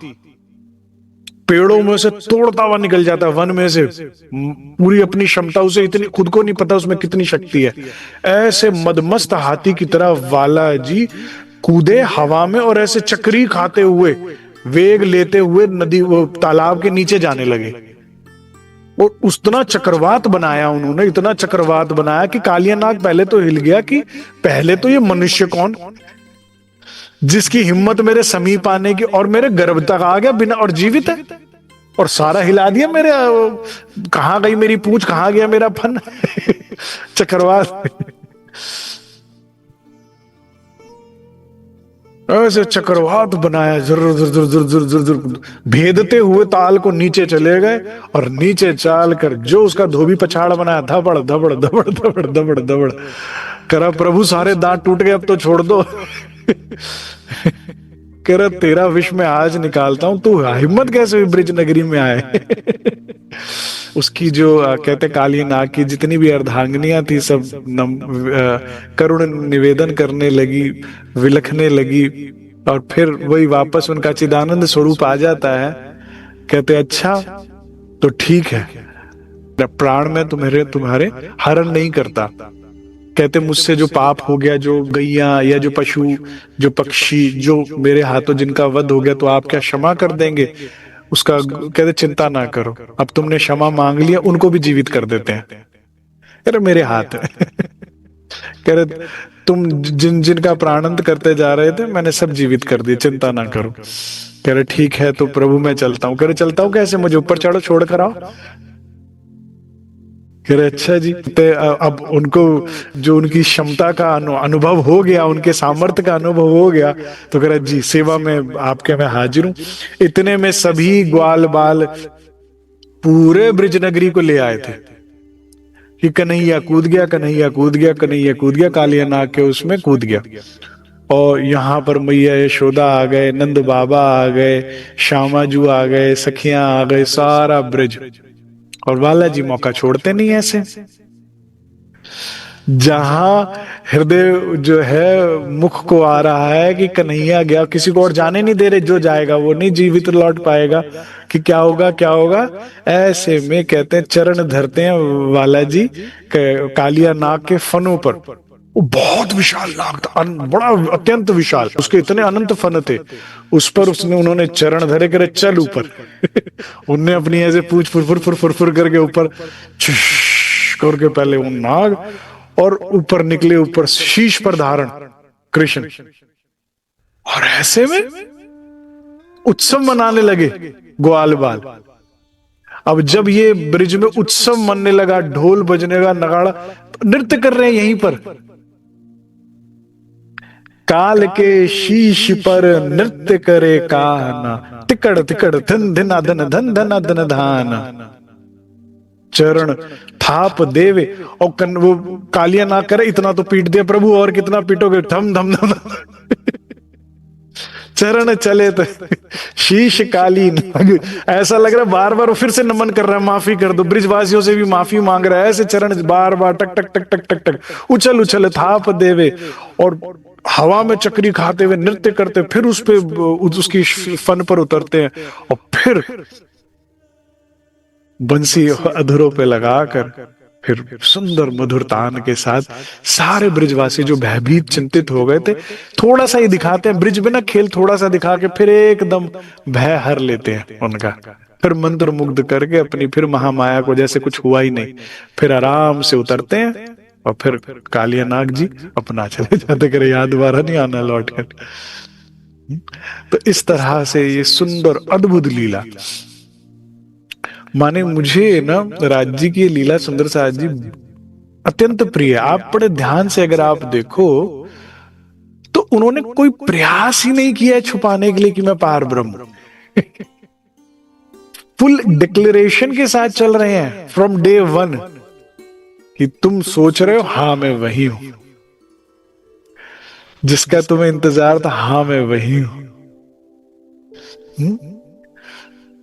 पेड़ों में से तोड़ता हुआ निकल जाता है, वन में से पूरी अपनी क्षमता, उसे इतनी खुद को नहीं पता उसमें कितनी शक्ति है। ऐसे मदमस्त हाथी की तरह बालाजी कूदे हवा में और ऐसे चक्री खाते हुए वेग लेते हुए नदी वो तालाब के नीचे जाने लगे। और उतना चक्रवात बनाया उन्होंने, इतना चक्रवात बनाया कि कालिया नाग पहले तो हिल गया कि पहले तो ये मनुष्य कौन, जिसकी हिम्मत मेरे समीप आने की, और मेरे गर्भ तक आ गया बिना, और जीवित है, और सारा हिला दिया मेरे, कहां गई मेरी पूंछ, कहां गया मेरा फन। चक्रवात ऐसे चक्रवात बनाया, जरूर जरूर जरूर जरूर जरूर भेदते हुए ताल को नीचे चले गए, और नीचे चाल कर जो उसका धोबी पछाड़ बनाया, धबड़ धबड़ धबड़ धबड़ धबड़ धबड़ करा, प्रभु सारे दांत टूट गए, अब तो छोड़ दो। कह रहा तेरा विष में आज निकालता हूं, तू हिम्मत कैसे हुई ब्रिज नगरी में आए। उसकी जो कहते काली नाग की जितनी भी अर्धांगिनियां थी सब करुण निवेदन करने लगी, विलखने लगी, और फिर वही वापस उनका चिदानंद स्वरूप आ जाता है। कहते अच्छा तो ठीक है, प्राण में तुम्हारे हरण नहीं करता। कहते मुझसे जो पाप हो गया, जो गैया या जो पशु, जो पक्षी, जो मेरे हाथों जिनका वध हो गया, तो आप क्या क्षमा कर देंगे उसका? कहते चिंता ना करो, अब तुमने क्षमा मांग लिया, उनको भी जीवित कर देते हैं। कह रहे मेरे हाथ है। कह रहे तुम जिनका प्राणंत करते जा रहे थे, मैंने सब जीवित कर दिए, चिंता ना करो। कह रहे ठीक है तो प्रभु मैं चलता हूँ। कह रहे चलता हूँ कैसे? मुझे ऊपर चढ़ो, छोड़ कर आओ। कह रहे अच्छा जी। तो अब उनको जो उनकी क्षमता का अनुभव हो गया, उनके सामर्थ्य का अनुभव हो गया, तो कह रहे जी सेवा में आपके मैं हाजिर हूं। इतने में सभी ग्वाल बाल पूरे ब्रिज नगरी को ले आए थे कि कन्हैया कूद गया, कन्हैया कूद गया, कन्हैया कूद गया, कालिया नाग के उसमें कूद गया। और यहाँ पर मैया यशोदा आ गए, नंद बाबा आ गए, श्यामाजू आ गए, सखियां आ गए, सारा ब्रिज। और बालाजी मौका छोड़ते नहीं ऐसे। जहां हृदय जो है मुख को आ रहा है कि कन्हैया गया, किसी को और जाने नहीं दे रहे, जो जाएगा वो नहीं जीवित लौट पाएगा, कि क्या होगा क्या होगा। ऐसे में कहते हैं चरण धरते हैं बालाजी कालिया नाग के फनों पर। वो बहुत विशाल नाग था, बड़ा अत्यंत विशाल, उसके इतने अनंत फन थे। उस पर उन्होंने चरण धरे, करे चल ऊपर। उनने अपनी ऐसे पूछ फुरफुर फुरफुर करके ऊपर करके पहले वो नाग, और ऊपर निकले, ऊपर शीश पर धारण कृष्ण। और ऐसे में उत्सव मनाने लगे ग्वाल बाल। अब जब ये ब्रिज में उत्सव मनने लगा, ढोल बजने का, नगाड़ा, नृत्य कर रहे हैं यहीं पर। काल के शीश पर नृत्य करे काना, तिकड़ तिकड़ धन धना धन धन धना धन धान। चरण थाप देवे, और वो कालिया ना करे इतना तो पीट दिया प्रभु, और कितना पीटोगे, धम धम धम। चरण चले तो शीश काली नाग। ऐसा लग रहा है बार बार फिर से नमन कर रहा है, माफी कर दो, ब्रिजवासियों से भी माफी मांग रहा है। ऐसे चरण बार बार टक टक टक टक टक टक उछल उछल थाप देवे, और हवा में चक्री खाते हुए नृत्य करते, फिर उस पे उसकी फन पर उतरते हैं, और फिर बंसी अधरों पे लगाकर फिर सुंदर मधुर तान के साथ सारे ब्रिजवासी जो भयभीत चिंतित हो गए थे, थोड़ा सा ही दिखाते हैं ब्रिज में ना खेल, थोड़ा सा दिखा के फिर एकदम भय हर लेते हैं उनका, फिर मंत्र मुग्ध करके अपनी फिर महामाया को जैसे कुछ हुआ ही नहीं, फिर आराम से उतरते हैं। और फिर कालिया नाग जी अपना चले जाते, करे याद दोबारा नहीं आना लौट कर। तो इस तरह से ये सुंदर अद्भुत लीला, माने मुझे ना राज जी की लीला सुंदर साज जी अत्यंत प्रिय है। आप बड़े ध्यान से अगर आप देखो तो उन्होंने कोई प्रयास ही नहीं किया है छुपाने के लिए कि मैं पार ब्रह्म। फुल डिक्लेरेशन के साथ चल रहे हैं फ्रॉम डे वन, कि तुम सोच रहे हो हाँ मैं वही हूं, जिसका तुम्हें इंतजार था, हाँ मैं वही हूं।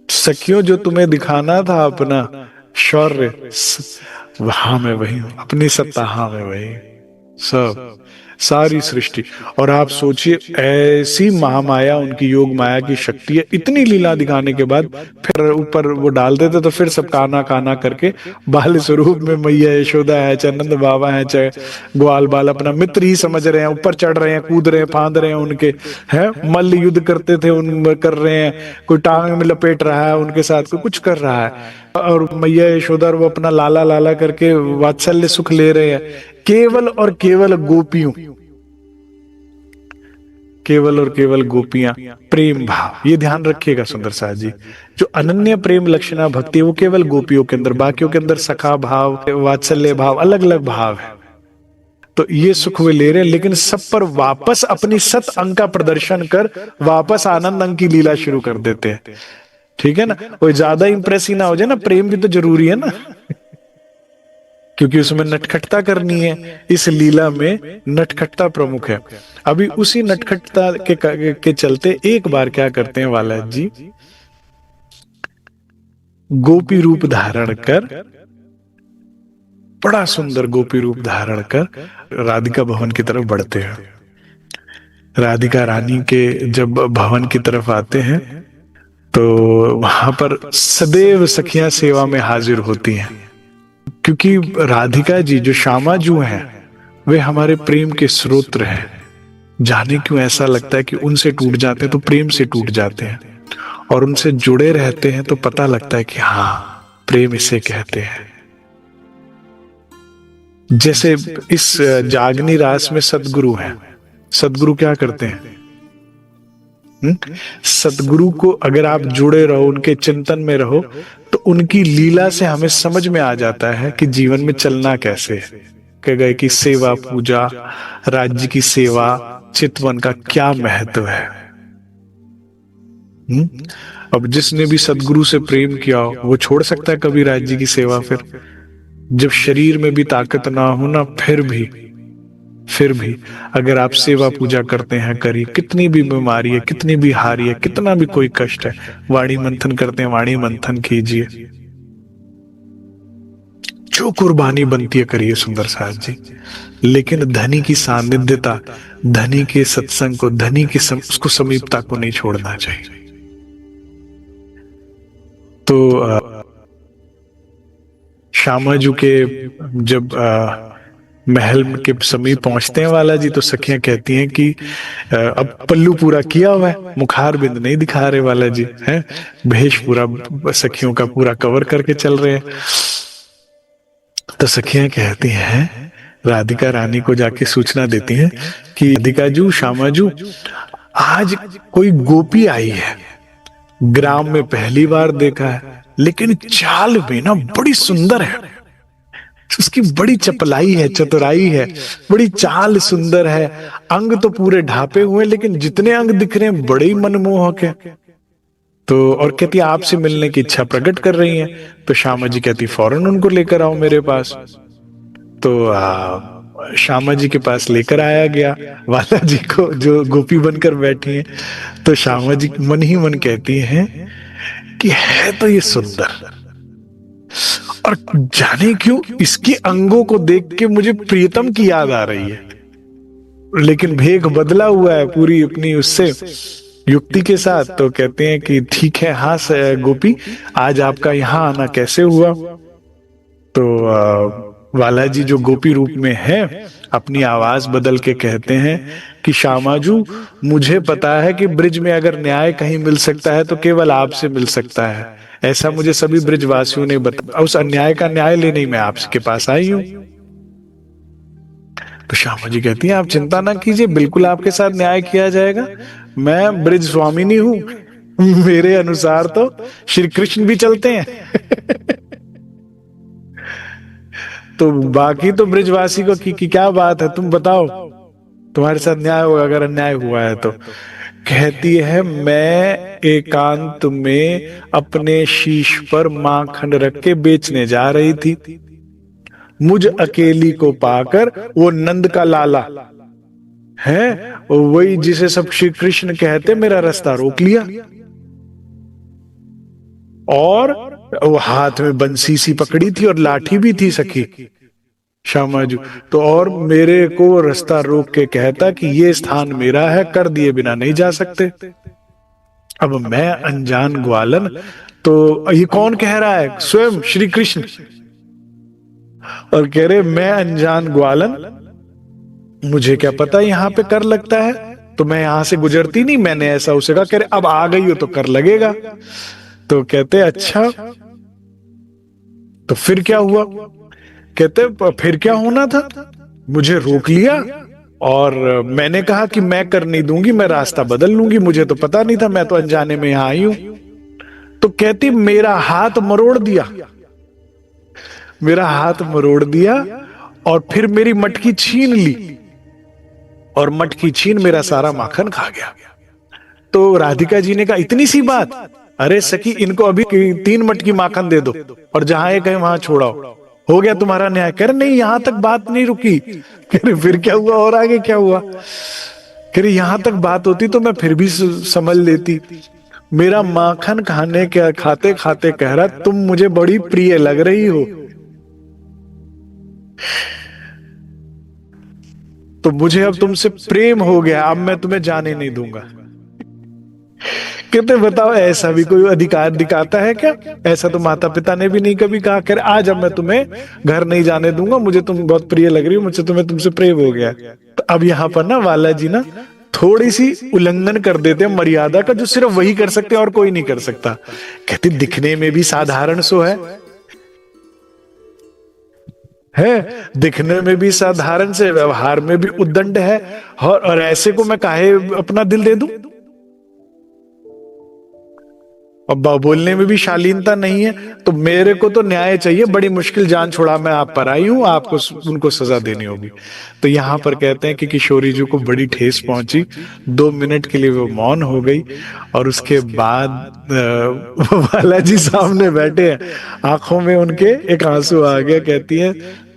सखियों जो तुम्हें दिखाना था अपना शौर्य, हाँ मैं वही हूं, अपनी सत्ता, हाँ मैं वही, सब सारी सृष्टि। और आप सोचिए ऐसी महामाया, उनकी योग माया की शक्ति है, इतनी लीला दिखाने के बाद फिर ऊपर वो डाल देते तो फिर सब काना काना करके बाल स्वरूप में मैया यशोदा है, चाहे नंद बाबा है, चाहे ग्वाल बाल अपना मित्र ही समझ रहे हैं, ऊपर चढ़ रहे हैं, कूद रहे हैं, फांद रहे हैं उनके, है मल्ल युद्ध करते थे उन कर रहे हैं, कोई टांग में लपेट रहा है उनके साथ, कोई कुछ कर रहा है, और मैया यशोदा वो अपना लाला लाला करके वात्सल्य सुख ले रहे हैं। केवल और केवल गोपियों, केवल और केवल गोपियां, प्रेम भाव, ये ध्यान रखिएगा सुंदर साज जी। जो अनन्य प्रेम लक्षणा भक्ति है वो केवल गोपियों के अंदर, बाकियों के अंदर सखा भाव, वात्सल्य भाव, अलग अलग भाव है। तो ये सुख वे ले रहे हैं, लेकिन सब पर वापस अपनी सत अंग का प्रदर्शन कर वापस आनंद अंग की लीला शुरू कर देते हैं। ठीक है ना, कोई ज्यादा इंप्रेस ही ना हो जाए ना, प्रेम भी तो जरूरी है ना, क्योंकि उसमें नटखटता करनी है। इस लीला में नटखटता प्रमुख है। अभी उसी नटखटता के चलते एक बार क्या करते हैं वालद जी, गोपी रूप धारण कर, बड़ा सुंदर गोपी रूप धारण कर राधिका भवन की तरफ बढ़ते हैं। राधिका रानी के जब भवन की तरफ आते हैं तो वहां पर सदैव सखियां सेवा में हाजिर होती हैं, क्योंकि राधिका जी जो श्यामा जू हैं वे हमारे प्रेम के स्रोत हैं। जाने क्यों ऐसा लगता है कि उनसे टूट जाते हैं तो प्रेम से टूट जाते हैं, और उनसे जुड़े रहते हैं तो पता लगता है कि हाँ, प्रेम इसे कहते हैं। जैसे इस जागनी रास में सदगुरु हैं। सदगुरु क्या करते हैं? सदगुरु को अगर आप जुड़े रहो, उनके चिंतन में रहो, तो उनकी लीला से हमें समझ में आ जाता है कि जीवन में चलना कैसे है। कह गए कि सेवा पूजा, राज्य की सेवा, चितवन का क्या महत्व है। अब जिसने भी सदगुरु से प्रेम किया हो वो छोड़ सकता है कभी राज्य की सेवा? फिर जब शरीर में भी ताकत ना हो ना, फिर भी अगर आप सेवा पूजा करते हैं, करिए। कितनी भी बीमारी है, कितनी भी हारी है, कितना भी कोई कष्ट है, वाणी मंथन करते हैं, वाणी मंथन कीजिए। जो कुर्बानी बनती है करिए सुंदर सास जी, लेकिन धनी की सानिध्यता, धनी के सत्संग को, धनी की उसको समीपता को नहीं छोड़ना चाहिए। तो श्यामा जी के जब महल के समीप पहुंचते हैं वाला जी, तो सखियां कहती हैं कि अब पल्लू पूरा किया हुआ है, मुखार बिंद नहीं दिखा रहे वाला जी, हैं भेष पूरा सखियों का पूरा कवर करके चल रहे हैं। तो सखियां कहती हैं, राधिका रानी को जाके सूचना देती हैं कि राधिका जू, श्यामा जू, आज कोई गोपी आई है, ग्राम में पहली बार देखा है, लेकिन चाल में ना बड़ी सुंदर है, उसकी बड़ी चपलाई है, चतुराई है, बड़ी चाल सुंदर है। अंग तो पूरे ढापे हुए, लेकिन जितने अंग दिख रहे हैं बड़े ही मनमोहक है। तो और कहती आपसे मिलने की इच्छा प्रकट कर रही हैं। तो श्यामा जी कहती फौरन उनको लेकर आओ मेरे पास। तो श्यामा जी के पास लेकर आया गया वाला जी को, जो गोपी बनकर बैठी हैं। तो श्यामा जी मन ही मन कहती हैं कि है तो ये सुंदर, और जाने क्यों इसके अंगों को देख के मुझे प्रियतम की याद आ रही है, लेकिन भेख बदला हुआ है पूरी अपनी उससे युक्ति के साथ। तो कहते हैं कि ठीक है, हाँ गोपी, आज आपका यहाँ आना कैसे हुआ? तो वाला जी जो गोपी रूप में है, अपनी आवाज बदल के कहते हैं कि श्यामाजू, मुझे पता है कि ब्रिज में अगर न्याय कहीं मिल सकता है तो केवल आपसे मिल सकता है। ऐसा मुझे सभी ब्रिजवासियों ने बताया, उस अन्याय का न्याय लेने ही मैं आपके पास आई हूं। तो श्यामा जी कहती हैं, आप चिंता ना कीजिए, बिल्कुल आपके साथ न्याय किया जाएगा। मैं ब्रिज स्वामिनी हूं, मेरे अनुसार तो श्री कृष्ण भी चलते हैं। तो बाकी तो ब्रिजवासी को की क्या बात है, तुम बताओ, तुम्हारे साथ न्याय होगा अगर अन्याय हुआ है तो। कहती है, मैं एकांत में अपने शीश पर माखन रख के बेचने जा रही थी, मुझ अकेली को पाकर वो नंद का लाला है, वही जिसे सब श्री कृष्ण कहते, मेरा रास्ता रोक लिया, और वो हाथ में बंसी सी पकड़ी थी और लाठी भी थी सखी श्यामा जी। तो और मेरे को रास्ता रोक के कहता कि ये स्थान मेरा है, कर दिए बिना नहीं जा सकते। अब मैं अनजान ग्वालन, तो ये कौन कह रहा है? स्वयं श्री कृष्ण। और कह रहे, मैं अनजान ग्वालन, मुझे क्या पता यहां पे कर लगता है, तो मैं यहां से गुजरती नहीं, मैंने ऐसा उसे कहा। कह रहे, अब आ गई हो तो कर लगेगा। तो कहते, अच्छा तो फिर क्या हुआ? कहते, फिर क्या होना था, मुझे रोक लिया और मैंने कहा कि मैं कर नहीं दूंगी, मैं रास्ता बदल लूंगी, मुझे तो पता नहीं था, मैं तो अनजाने में यहां आई हूं। तो कहती, मेरा हाथ मरोड़ दिया, मेरा हाथ मरोड़ दिया, और फिर मेरी मटकी छीन ली, और मटकी छीन मेरा सारा माखन खा गया। तो राधिका जी ने कहा, इतनी सी बात? अरे सखी, इनको अभी 3 मटकी माखन दे दो और जहां एक है वहां छोड़ाओ, हो गया तुम्हारा न्याय। कह रहे, नहीं, यहां तक बात नहीं रुकी। कह रहे, फिर क्या हुआ और आगे क्या हुआ? कह रहे, यहां तक बात होती तो मैं फिर भी समझ लेती। मेरा माखन खाने के खाते खाते कह रहा, तुम मुझे बड़ी प्रिय लग रही हो, तो मुझे अब तुमसे प्रेम हो गया, अब मैं तुम्हें जाने नहीं दूंगा। कहते बताओ ऐसा भी कोई अधिकार दिखाता है क्या? ऐसा तो माता पिता ने भी नहीं कभी कहा कर आज अब मैं तुम्हें घर नहीं जाने दूंगा, मुझे तुम बहुत प्रिय लग रही हो, मुझे तुम्हें तुमसे प्रेम हो गया। तो अब यहाँ पर ना वाला जी ना थोड़ी सी उल्लंघन कर देते हैं मर्यादा का, जो सिर्फ वही कर सकते हैं और कोई नहीं कर सकता। कहते दिखने में भी साधारण सो है, दिखने में भी साधारण से, व्यवहार में भी उद्दंड है, और ऐसे को मैं काहे अपना दिल दे दूं? और बोलने में भी शालीनता नहीं है, तो मेरे को तो न्याय चाहिए, बड़ी मुश्किल जान छोड़ा मैं आप पर आई हूं, आपको उनको सजा देनी होगी। तो यहां पर कहते हैं कि किशोरी जी को बड़ी ठेस पहुंची, 2 मिनट के लिए वो मौन हो गई, और उसके बाद बालाजी सामने बैठे हैं, आंखों में उनके एक आंसू आ गया। कहती है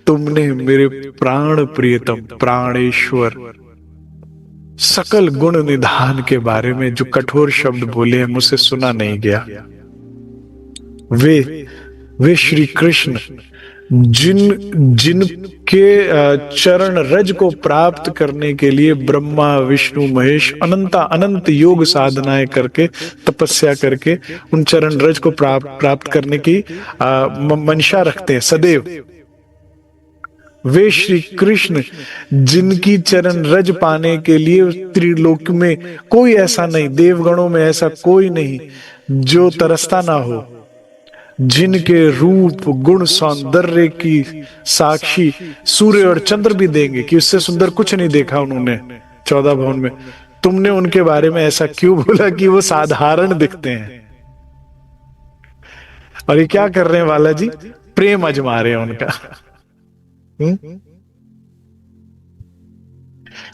तुमने मेरे प्राण प्रियतम प्राणेश्वर सकल गुण निधान के बारे में जो कठोर शब्द बोले हैं मुझसे सुना नहीं गया। वे श्री कृष्ण जिनके चरण रज को प्राप्त करने के लिए ब्रह्मा विष्णु महेश अनंत योग साधनाएं करके तपस्या करके उन चरण रज को प्राप्त करने की मंशा रखते हैं सदैव। वे श्री कृष्ण जिनकी चरण रज पाने के लिए त्रिलोक में कोई ऐसा नहीं, देवगणों में ऐसा कोई नहीं जो तरसता ना हो, जिनके रूप गुण सौंदर्य की साक्षी सूर्य और चंद्र भी देंगे कि उससे सुंदर कुछ नहीं देखा उन्होंने 14 भवन में। तुमने उनके बारे में ऐसा क्यों बोला कि वो साधारण दिखते हैं? और ये क्या कर रहे हैं वाला जी? प्रेम अजमा रहे हैं उनका।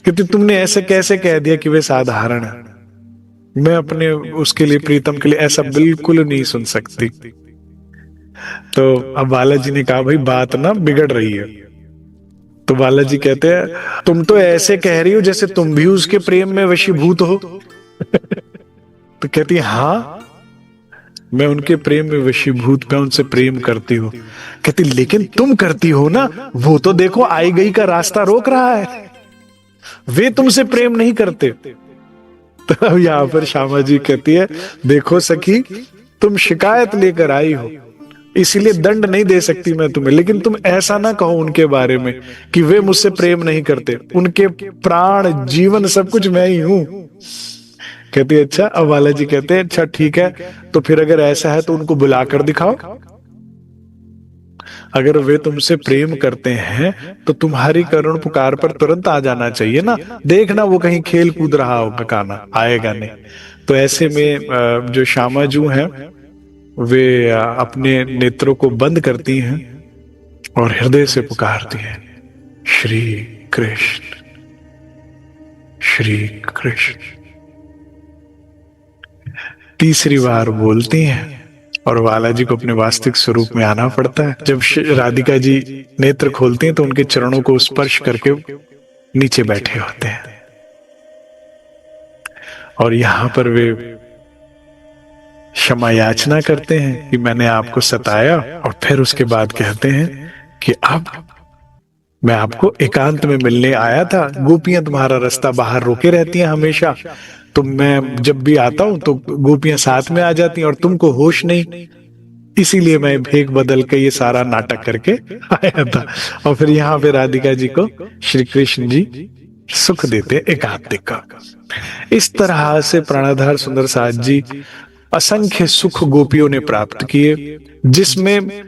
क्योंकि तुमने ऐसे कैसे कह दिया कि वे साधारण है? मैं अपने उसके लिए प्रीतम के लिए ऐसा बिल्कुल नहीं सुन सकती। तो अब बालाजी ने कहा भाई बात ना बिगड़ रही है। तो बालाजी कहते हैं तुम तो ऐसे कह रही हो जैसे तुम भी उसके प्रेम में वशीभूत हो। तो कहती है हाँ मैं उनके प्रेम में वशीभूत, मैं उनसे प्रेम करती हूँ। कहती लेकिन तुम करती हो ना, वो तो देखो आई गई का रास्ता रोक रहा है, वे तुमसे प्रेम नहीं करते। तो अब यहां पर श्यामा जी कहती है देखो सखी तुम शिकायत लेकर आई हो, इसलिए दंड नहीं दे सकती मैं तुम्हें, लेकिन तुम ऐसा ना कहो उनके बारे में कि वे मुझसे प्रेम नहीं करते, उनके प्राण जीवन सब कुछ मैं ही हूं। कहती है अच्छा। अब बालाजी कहते हैं अच्छा ठीक है, तो फिर अगर ऐसा है तो उनको बुलाकर दिखाओ। अगर वे तुमसे प्रेम करते हैं तो तुम्हारी करुण पुकार पर तुरंत आ जाना चाहिए ना, देखना वो कहीं खेल कूद रहा होगा, काना आएगा नहीं। तो ऐसे में जो श्यामा जू हैं वे अपने नेत्रों को बंद करती हैं और हृदय से पुकारती हैं श्री कृष्ण श्री कृष्ण। तीसरी बार बोलती हैं और बालाजी को अपने वास्तविक स्वरूप में आना पड़ता है। जब राधिका जी नेत्र खोलती हैं तो उनके चरणों को स्पर्श करके नीचे बैठे होते हैं, और यहां पर वे क्षमा याचना करते हैं कि मैंने आपको सताया, और फिर उसके बाद कहते हैं कि अब मैं आपको एकांत में मिलने आया था। गोपियां तुम्हारा रास्ता बाहर रोके रहती हैं हमेशा, तो मैं जब भी आता हूं तो गोपियां साथ में आ जाती हैं और तुमको होश नहीं, इसीलिए मैं भेक बदल के ये सारा नाटक करके आया था। और फिर यहाँ पे राधिका जी को श्री कृष्ण जी सुख देते एकांतिक का। इस तरह से प्राणाधार सुंदर साथ जी असंख्य सुख गोपियों ने प्राप्त किए, जिसमें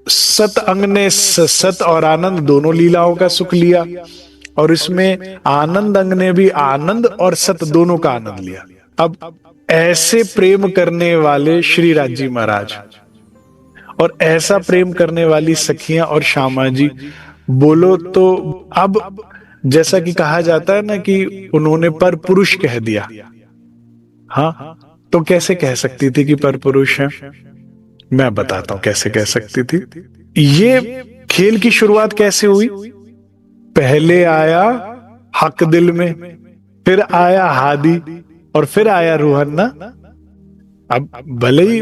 सत अंग ने सत और आनंद दोनों लीलाओं का सुख लिया, और इसमें आनंद अंग ने भी आनंद और सत दोनों का आनंद लिया। अब ऐसे प्रेम करने वाले श्री राजी महाराज और ऐसा प्रेम करने वाली सखियां और श्यामा जी, बोलो तो अब जैसा कि कहा जाता है ना कि उन्होंने पर पुरुष कह दिया। हाँ, तो कैसे कह सकती थी कि पर पुरुष है? मैं बताता हूं कैसे कह सकती थी। ये खेल की शुरुआत कैसे हुई? पहले आया हक दिल में, फिर आया हादी, और फिर आया रूहन ना। अब भले ही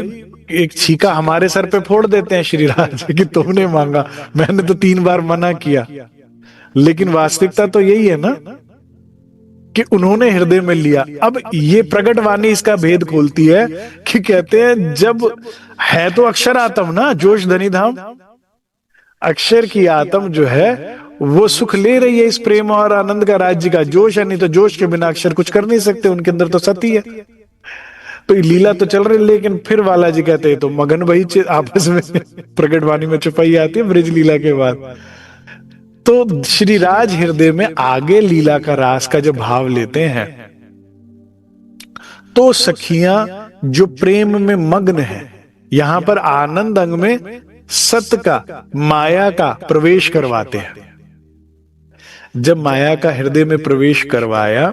एक छीका हमारे सर पे फोड़ देते हैं श्री राज कि तुमने मांगा, मैंने तो 3 बार मना किया, लेकिन वास्तविकता तो यही है ना। कि उन्होंने हृदय में लिया। अब ये प्रकट वाणी इसका भेद खोलती है कि कहते हैं जब है तो अक्षर आत्म ना, जोश धनी धाम, अक्षर की आत्म जो है वो सुख ले रही है इस प्रेम और आनंद का राज्य का। जोश है, नहीं तो जोश के बिना अक्षर कुछ कर नहीं सकते, उनके अंदर तो सती है। तो ये लीला तो चल रही, लेकिन फिर बालाजी कहते हैं तो मगन भाई आपस में प्रकट वाणी में छुपाई आती है ब्रज लीला के बाद। तो श्री राज हृदय में आगे लीला का रास का जब भाव लेते हैं तो सखियां जो प्रेम में मग्न है, यहां पर आनंद अंग में सत का, माया का प्रवेश करवाते हैं। जब माया का हृदय में प्रवेश करवाया,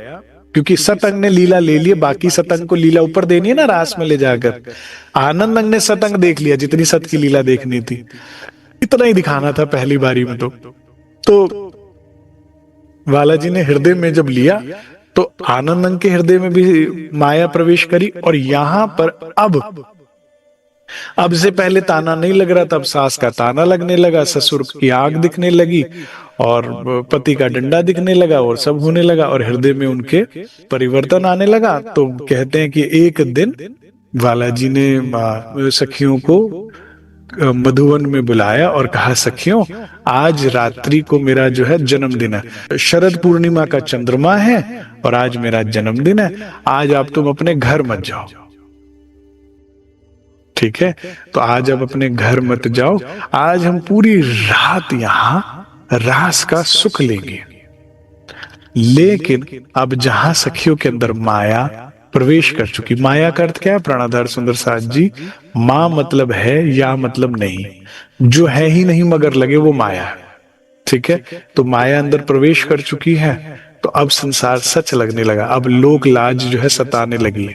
क्योंकि सतंग ने लीला ले ली, बाकी सतंग को लीला ऊपर देनी है ना रास में ले जाकर। आनंद अंग ने सतंग देख लिया, जितनी सत की लीला देखनी थी इतना ही दिखाना था पहली बारी में। तो बालाजी ने हृदय में जब लिया तो आनंद अंग के हृदय में भी माया प्रवेश करी। और यहां पर अब से पहले ताना नहीं लग रहा था, अब सास का ताना लगने लगा, ससुर की आंख दिखने लगी और पति का डंडा दिखने लगा और सब होने लगा और हृदय में उनके परिवर्तन आने लगा। तो कहते हैं कि एक दिन बालाजी ने सखियों को मधुवन में बुलाया और कहा, सखियों आज रात्रि को मेरा जो है जन्मदिन है, शरद पूर्णिमा का चंद्रमा है और आज मेरा जन्मदिन है, आज आप तुम अपने घर मत जाओ। ठीक है, तो आज आप अपने घर मत जाओ, आज हम पूरी रात यहां रास का सुख लेंगे। लेकिन अब जहां सखियों के अंदर माया प्रवेश कर चुकी, माया का अर्थ क्या है प्राणाधार सुंदर साथ जी? मां मतलब है या मतलब नहीं, जो है ही नहीं मगर लगे वो माया है। ठीक है, तो माया अंदर प्रवेश कर चुकी है, तो अब संसार सच लगने लगा, अब लोक लाज जो है सताने लगी।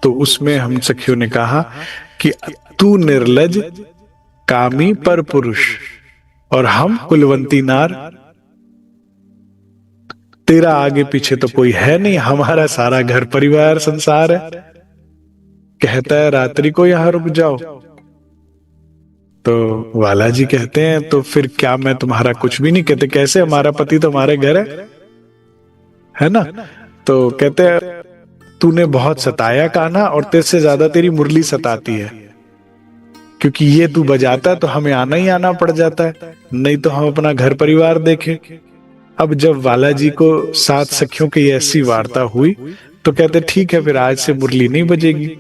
तो उसमें हम सखियों ने कहा कि तू निर्लज कामी पर पुरुष और हम कुलवंती नार, तेरा आगे पीछे तो कोई है नहीं, हमारा सारा घर परिवार संसार है। कहता है रात्रि को यहां रुक जाओ। तो बालाजी कहते हैं तो फिर क्या मैं तुम्हारा कुछ भी नहीं? कहते कैसे, हमारा पति तो हमारे घर है ना। तो कहते हैं तूने बहुत सताया कान्हा और तेरे से ज्यादा तेरी मुरली सताती है, क्योंकि ये तू बजाता है तो हमें आना ही आना पड़ जाता है, नहीं तो हम अपना घर परिवार देखें। अब जब बालाजी को 7 सखियों की ऐसी वार्ता हुई तो कहते ठीक है फिर आज से मुरली नहीं बजेगी।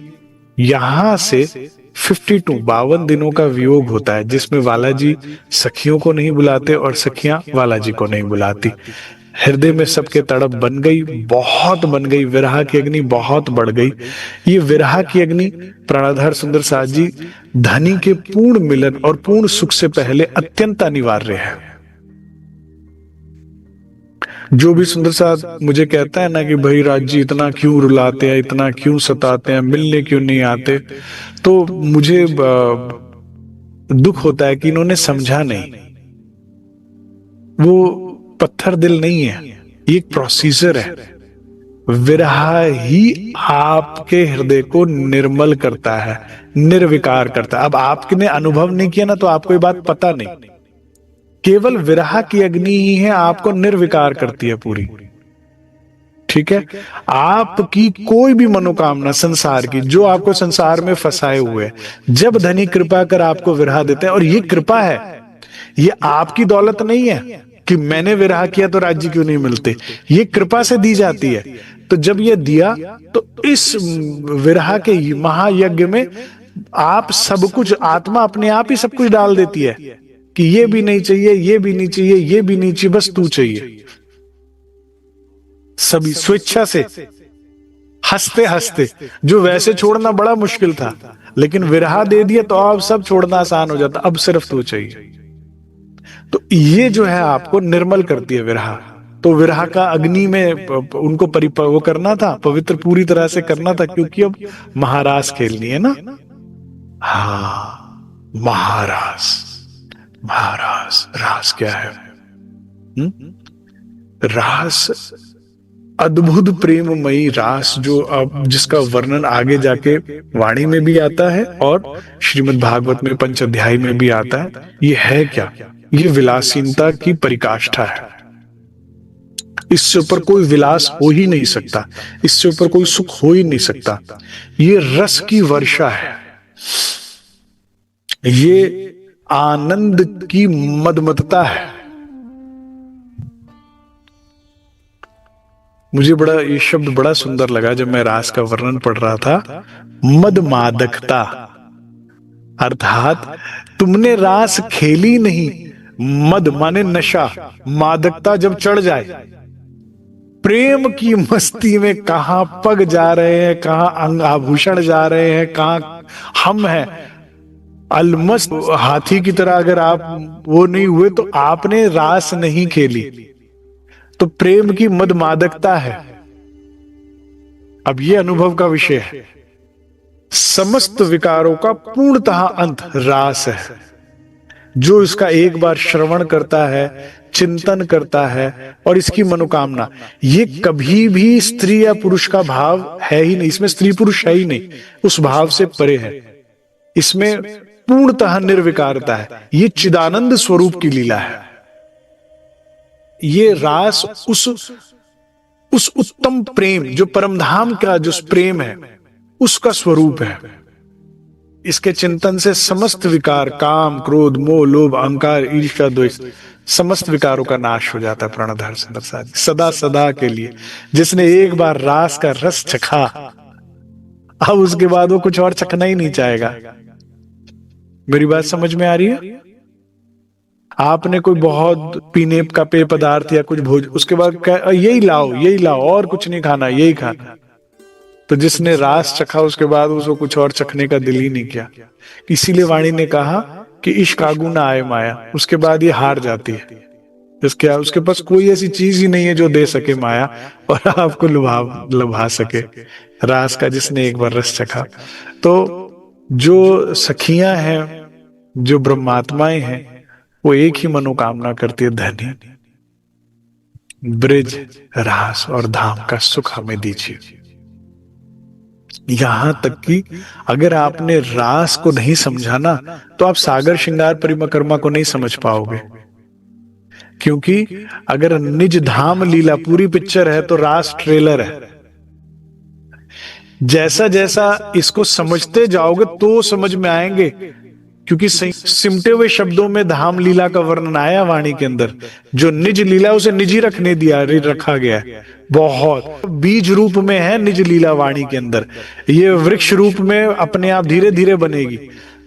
यहां से 52 दिनों का वियोग होता है, जिसमें बालाजी सखियों को नहीं बुलाते और सखियां बालाजी को नहीं बुलाती। हृदय में सबके तड़प बन गई, बहुत बन गई, विरह की अग्नि बहुत बढ़ गई। ये विरह की अग्नि प्राणाधार सुंदर साथ जी धनी के पूर्ण मिलन और पूर्ण सुख से पहले अत्यंत अनिवार्य है। जो भी सुंदर साथ मुझे कहता है ना कि भाई राज जी इतना क्यों रुलाते हैं, इतना क्यों सताते हैं, मिलने क्यों नहीं आते, तो मुझे दुख होता है कि इन्होंने समझा नहीं। वो पत्थर दिल नहीं है, ये एक प्रोसीजर है। विरह ही आपके हृदय को निर्मल करता है, निर्विकार करता है। अब आपने अनुभव नहीं किया ना तो आपको ये बात पता नहीं, केवल विरह की अग्नि ही है आपको निर्विकार करती है पूरी। ठीक है, आपकी कोई भी मनोकामना संसार की जो आपको संसार में फंसाए हुए, जब धनी कृपा कर आपको विरह देते हैं, और ये कृपा है, ये आपकी दौलत नहीं है कि मैंने विरह किया तो राज्य क्यों नहीं मिलते, ये कृपा से दी जाती है। तो जब ये दिया तो इस विरह के महायज्ञ में आप सब कुछ, आत्मा अपने आप ही सब कुछ डाल देती है कि ये भी नहीं चाहिए, ये भी नहीं चाहिए, ये भी नहीं चाहिए, बस तू चाहिए। सभी स्वेच्छा से हंसते हंसते, जो वैसे छोड़ना बड़ा मुश्किल था, लेकिन विरह दे दिया तो अब सब छोड़ना आसान हो जाता, अब सिर्फ तू चाहिए। तो ये जो है आपको निर्मल करती है विरह। तो विरह का अग्नि में उनको वो करना था, पवित्र पूरी तरह से करना था, क्योंकि अब महारास खेलनी है ना। हाँ, महारास, महारास, रास क्या है? रास अद्भुत प्रेममयी रास, जो अब जिसका वर्णन आगे जाके वाणी में भी आता है और श्रीमद् भागवत में 5 अध्याय में भी आता है। ये है क्या? ये विलासीनता की परिकाष्ठा है। इससे ऊपर कोई विलास हो ही नहीं सकता, इससे ऊपर कोई सुख हो ही नहीं सकता। ये रस की वर्षा है, ये आनंद की मदमत्ता है। मुझे बड़ा ये शब्द बड़ा सुंदर लगा जब मैं रास का वर्णन पढ़ रहा था। मदमादकता, अर्थात तुमने रास खेली नहीं। मद माने नशा, मादकता जब चढ़ जाए, प्रेम की मस्ती में कहां पग जा रहे हैं, कहां अंग आभूषण जा रहे हैं, कहां हम हैं अलमस्त हाथी की तरह। अगर आप वो नहीं हुए तो आपने रास नहीं खेली। तो प्रेम की मदमादकता है। अब ये अनुभव का विषय है। समस्त विकारों का पूर्णतः अंत रास है। जो इसका एक बार श्रवण करता है, चिंतन करता है और इसकी मनोकामना, ये कभी भी स्त्री या पुरुष का भाव है ही नहीं, इसमें स्त्री पुरुष है ही नहीं, उस भाव से परे है। इसमें पूर्णतः निर्विकारता है। ये चिदानंद स्वरूप की लीला है। ये रास उस उत्तम प्रेम जो परमधाम का जो प्रेम है उसका स्वरूप है। इसके चिंतन से समस्त विकार, काम, क्रोध, मोह, लोभ, अहंकार, ईर्ष्या, द्वेष, समस्त विकारों का नाश हो जाता है। प्राणधार सुंदर साथ सदा सदा के लिए। जिसने एक बार रास का रस चखा, अब उसके बाद वो कुछ और चखना ही नहीं चाहेगा। मेरी बात समझ में आ रही है? आपने कोई बहुत पीने का पेय पदार्थ या कुछ भोज, उसके बाद यही लाओ, यही लाओ, और कुछ नहीं खाना, यही खाना। तो जिसने रास चखा उसके बाद उसको कुछ और चखने का दिल ही नहीं किया। इसीलिए वाणी ने कहा कि इश्क आगू ना आए माया। उसके बाद ये हार जाती है। उसके पास कोई ऐसी चीज ही नहीं है जो दे सके माया और आपको लुभा सके। रास का जिसने एक बार रस चखा। तो जो सखियां हैं, जो ब्रह्मात्माएं हैं, वो एक ही मनोकामना करती है, धनी ब्रिज, रास और धाम का सुख हमें दीजिए। यहां तक कि अगर आपने रास को नहीं समझा ना, तो आप सागर श्रृंगार परिक्रमा को नहीं समझ पाओगे। क्योंकि अगर निज धाम लीला पूरी पिक्चर है तो रास ट्रेलर है। जैसा जैसा इसको समझते जाओगे तो समझ में आएंगे। क्योंकि सिमटे हुए शब्दों में धाम लीला का वर्णन आया वाणी के अंदर। जो निज लीला उसे निजी रखा गया है। बहुत बीज रूप में है निज लीला वाणी के अंदर। ये वृक्ष रूप में अपने आप धीरे धीरे बनेगी,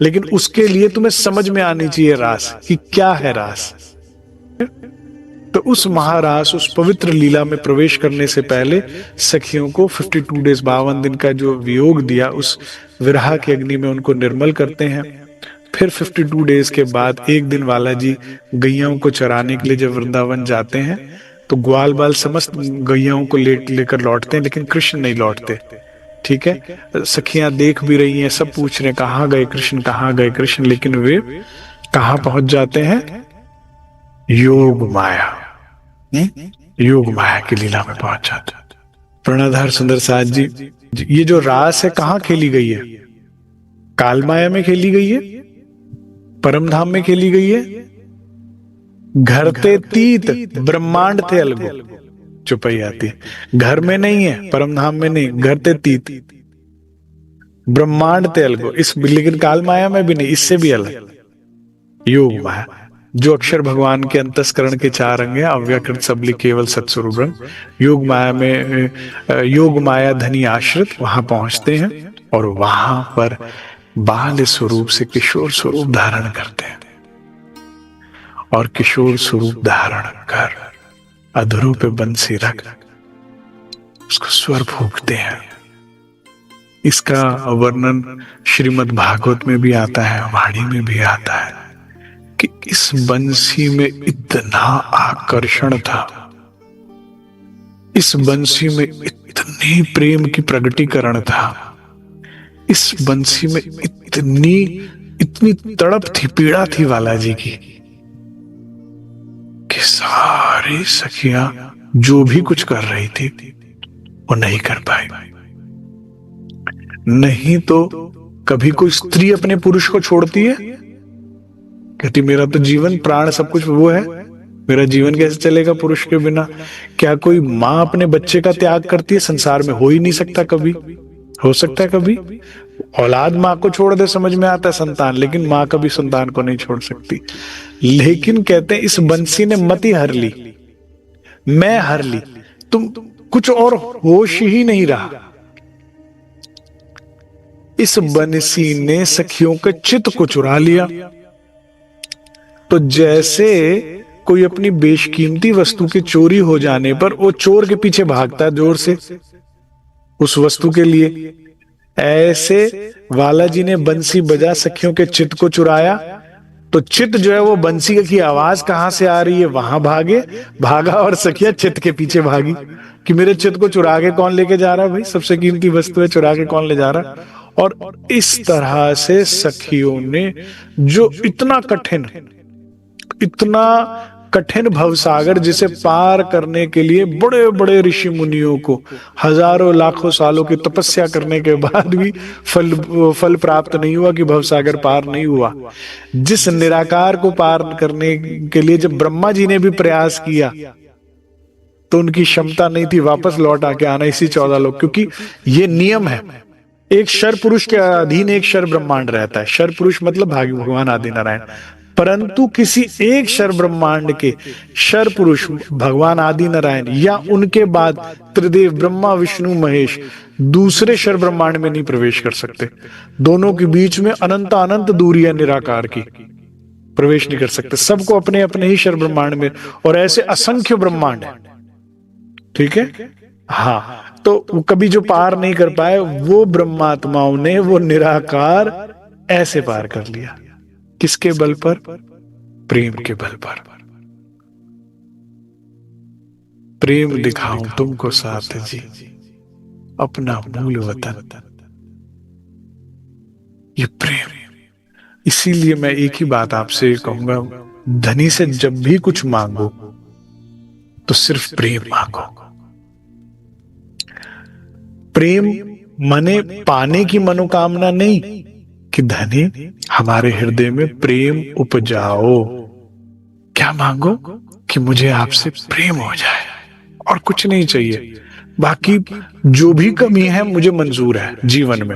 लेकिन उसके लिए तुम्हें समझ में आनी चाहिए रास कि क्या है रास। तो उस महारास, उस पवित्र लीला में प्रवेश करने से पहले सखियों को 52 डेज 52 दिन का जो वियोग दिया, उस विरह की अग्नि में उनको निर्मल करते हैं। फिर 52 डेज के बाद एक दिन वाला जी गैयाओं को चराने के लिए जब वृंदावन जाते हैं तो ग्वाल बाल समस्त गैयाओं को लेकर लौटते हैं, लेकिन कृष्ण नहीं लौटते। ठीक है, सखियां देख भी रही हैं, सब पूछ रहे हैं कहाँ गए कृष्ण, कहाँ गए कृष्ण, लेकिन वे कहाँ पहुंच जाते हैं? योग माया, योग माया की लीला में पहुंच जाते हैं। प्रणधार सुंदर साथ जी, ये जो रास है कहाँ खेली गई है? काल माया में खेली गई है, परमधाम में खेली गई है। घर ते तीत ब्रह्मांड थे अलगो, चुपई आती है। घर में नहीं है, परमधाम में नहीं, घर ते तीत ब्रह्मांड ते अलगो। लेकिन काल माया में भी नहीं, इससे भी अलग योग माया, जो अक्षर भगवान के अंतस्करण के 4 अंग है, अव्यकृत सबली केवल सत्स्वरूप ब्रह्म। योग माया में योग माया धनी आश्रित वहां पहुंचते हैं और वहां पर बाल स्वरूप से किशोर स्वरूप धारण करते हैं और किशोर स्वरूप धारण कर अधरों पे बंसी रख उसको स्वर फूंकते हैं। इसका वर्णन श्रीमद् भागवत में भी आता है, वाणी में भी आता है कि इस बंसी में इतना आकर्षण था, इस बंसी में इतनी प्रेम की प्रगटीकरण था, इस बंसी में इतनी तड़प थी, पीड़ा थी वाला जी की, कि सारी सखियां जो भी कुछ कर रही थी वो नहीं कर पाई। नहीं तो कभी कोई स्त्री अपने पुरुष को छोड़ती है? कहती मेरा तो जीवन प्राण सब कुछ वो है, मेरा जीवन कैसे चलेगा पुरुष के बिना? क्या कोई माँ अपने बच्चे का त्याग करती है? संसार में हो ही नहीं सकता कभी। हो सकता है कभी? औलाद माँ को छोड़ दे, समझ में आता है संतान, लेकिन माँ कभी संतान को नहीं छोड़ सकती। लेकिन कहते हैं इस बंसी ने मति हर ली, मैं हर ली, तुम कुछ और होश ही नहीं रहा। इस बंसी ने सखियों के चित्त को चुरा लिया। तो जैसे कोई अपनी बेशकीमती वस्तु के चोरी हो जाने पर वो चोर के पीछे भागता है जोर से उस वस्तु के लिए, ऐसे बालाजी ने बंसी बजा सखियों के चित्त को चुराया। तो चित्त जो है वो बंसी की आवाज कहां से आ रही है वहां भागा और सखिया चित्त के पीछे भागी कि मेरे चित्त को चुरा के कौन लेके जा रहा है? भाई सबसे कीमती वस्तु है, चुरा के कौन ले जा रहा है? और इस तरह से सखियों ने जो इतना कठिन भवसागर जिसे पार करने के लिए बड़े बड़े ऋषि मुनियों को हजारों लाखों सालों की तपस्या करने के बाद भी फल प्राप्त नहीं हुआ, कि भवसागर पार नहीं हुआ। जिस निराकार को पार करने के लिए जब ब्रह्मा जी ने भी प्रयास किया तो उनकी क्षमता नहीं थी वापस लौट आके आना इसी 14 लोक, क्योंकि ये नियम है। एक शर पुरुष के अधीन एक शर ब्रह्मांड रहता है। शर पुरुष मतलब भगवान आदि नारायण। परंतु किसी एक शर ब्रह्मांड के शर पुरुष भगवान आदि नारायण या उनके बाद त्रिदेव ब्रह्मा विष्णु महेश दूसरे शर ब्रह्मांड में नहीं प्रवेश कर सकते। दोनों के बीच में अनंत अनंत दूरी है निराकार की, प्रवेश नहीं कर सकते। सबको अपने अपने ही शर ब्रह्मांड में, और ऐसे असंख्य ब्रह्मांड है। ठीक है, हाँ। तो कभी जो पार नहीं कर पाए वो ब्रह्मात्माओं ने वो निराकार ऐसे पार कर लिया। किसके बल पर? प्रेम के बल पर। प्रेम दिखाऊं तुमको साथ जी, अपना मूल वतन, ये प्रेम। इसीलिए मैं एक ही बात आपसे कहूंगा, धनी से जब भी कुछ मांगो तो सिर्फ प्रेम मांगो। प्रेम माने पाने की मनोकामना नहीं, कि धनी हमारे हृदय में प्रेम उपजाओ। क्या मांगो? कि मुझे आपसे प्रेम हो जाए और कुछ नहीं चाहिए। बाकी जो भी कमी है मुझे मंजूर है, जीवन में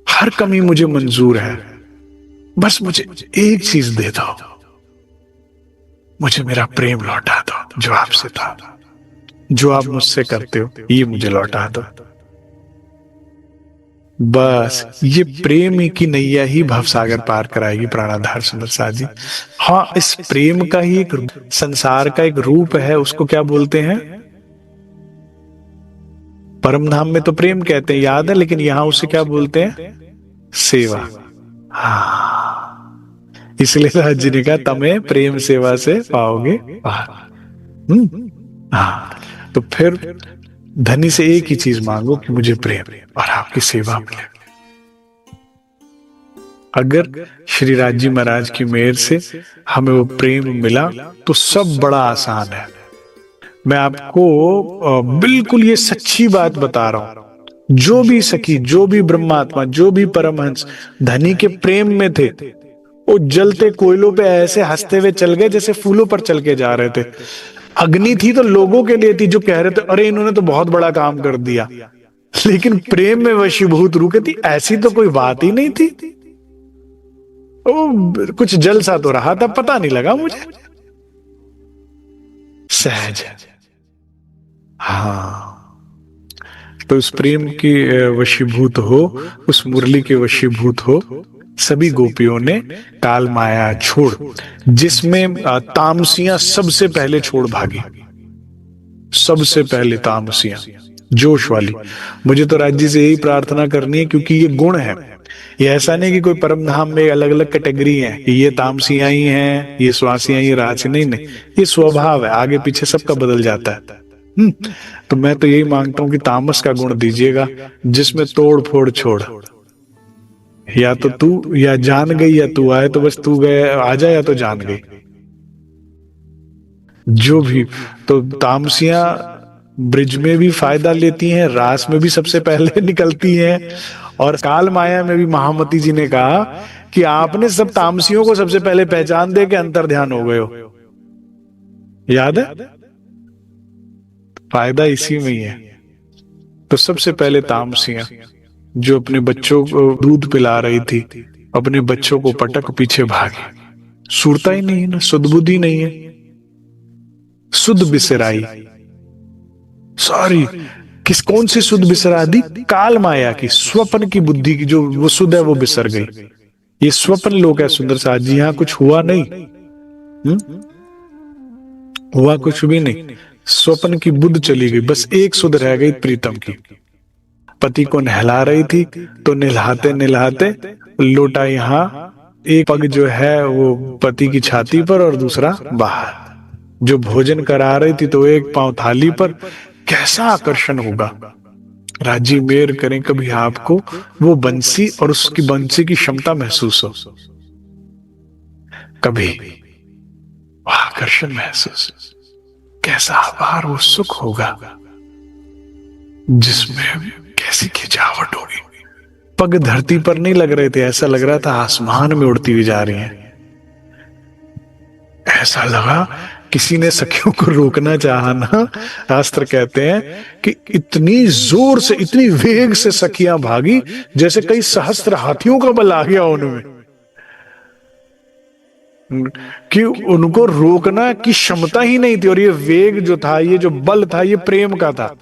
हर कमी मुझे मंजूर है। बस मुझे एक चीज दे दो, मुझे मेरा प्रेम लौटा दो जो आपसे था, जो आप मुझसे करते हो ये मुझे लौटा दो। बस ये प्रेम की नैया ही भवसागर पार कराएगी प्राणाधार सुंदर साथ जी। हाँ, इस प्रेम का ही एक संसार का एक रूप है, उसको क्या बोलते हैं? परम धाम में तो प्रेम कहते हैं, याद है, लेकिन यहां उसे क्या बोलते हैं? सेवा। हाँ, इसलिए राज जी ने कहा तमें प्रेम सेवा से पाओगे पार। हाँ, तो फिर धनी से एक ही चीज मांगो कि मुझे प्रेम और आपकी सेवा मिले। अगर श्री राज जी महाराज की मेहर से हमें वो प्रेम मिला तो सब बड़ा आसान है। मैं आपको बिल्कुल ये सच्ची बात बता रहा हूं। जो भी सखी, जो भी ब्रह्मात्मा, जो भी परमहंस धनी के प्रेम में थे, वो जलते कोयलों पे ऐसे हंसते हुए चल गए जैसे फूलों पर चल के जा रहे थे। अग्नि थी तो लोगों के लिए थी जो कह रहे थे अरे इन्होंने तो बहुत बड़ा काम कर दिया, लेकिन प्रेम में वशीभूत रूह थी, ऐसी तो कोई बात ही नहीं थी। ओ, कुछ जल सा तो रहा था, पता नहीं लगा मुझे, सहज। हाँ, तो उस प्रेम की वशीभूत हो, उस मुरली के वशीभूत हो सभी गोपियों ने काल माया छोड़, जिसमें तामसियां सबसे पहले छोड़ भागी। सबसे पहले तामसियां जोश वाली। मुझे तो राज्य से यही प्रार्थना करनी है, क्योंकि ये गुण है। ये ऐसा नहीं कि कोई परम धाम में अलग अलग कैटेगरी है कि ये तामसियां ही हैं, ये स्वासियां ही राजसी, नहीं, ये स्वभाव है, आगे पीछे सबका बदल जाता है। तो मैं तो यही मांगता हूं कि तामस का गुण दीजिएगा जिसमें तोड़ फोड़ छोड़। या तो तू या जान गई या तू आए, तो बस तू गए आ जाए या तो जान गई, जो भी। तो तामसियां ब्रिज में भी फायदा लेती हैं, रास में भी सबसे पहले निकलती हैं, और काल माया में भी महामती जी ने कहा कि आपने सब तामसियों को सबसे पहले पहचान दे के अंतर ध्यान हो गए हो। याद है? फायदा इसी में ही है। तो सबसे पहले तामसियां जो अपने बच्चों को दूध पिला रही थी, अपने बच्चों को पटक पीछे भागी। सूरता ही नहीं है ना, सुदबुद्धि नहीं है, सुध बिसराई। सॉरी, कौन सी सुध बिसरा दी? काल माया की, स्वप्न की बुद्धि की जो वो सुध है वो बिसर गई। ये स्वप्न लोक है सुंदर साथ जी, यहां कुछ हुआ नहीं। हुआ कुछ भी नहीं, स्वप्न की बुद्ध चली गई, बस एक सुध रह गई प्रीतम की। पति को नहला रही थी तो नहलाते नहलाते लोटा यहाँ, एक पग जो है वो पति की छाती पर और दूसरा बाहर। जो भोजन करा रही थी तो एक पांव थाली पर। कैसा आकर्षण होगा! राजी मेर करें कभी आपको वो बंसी और उसकी बंसी की क्षमता महसूस हो, कभी आकर्षण महसूस। कैसा अपार वो सुख होगा जिसमें कैसी खिंचावट होगी। पग धरती पर नहीं लग रहे थे, ऐसा लग रहा था आसमान में उड़ती हुई जा रही हैं। ऐसा लगा किसी ने सखियों को रोकना चाहा ना। शास्त्र कहते हैं कि इतनी जोर से, इतनी वेग से सखियां भागी जैसे कई सहस्त्र हाथियों का बल आ गया उनमें, कि उनको रोकना की क्षमता ही नहीं थी। और ये वेग जो था, ये जो बल था, ये प्रेम का था,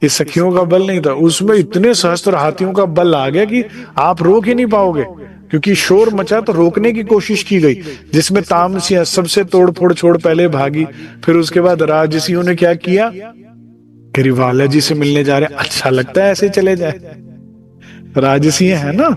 ये सखियों का बल नहीं था। उसमें इतने सहस्त्र हाथियों का बल आ गया कि आप रोक ही नहीं पाओगे, क्योंकि शोर मचा तो रोकने की कोशिश की गई, जिसमें तामसियां सबसे तोड़ फोड़ छोड़ पहले भागी। फिर उसके बाद राजसियों ने क्या किया, गिरिवाला जी से मिलने जा रहे, अच्छा लगता है ऐसे चले जाए, राजसी है ना,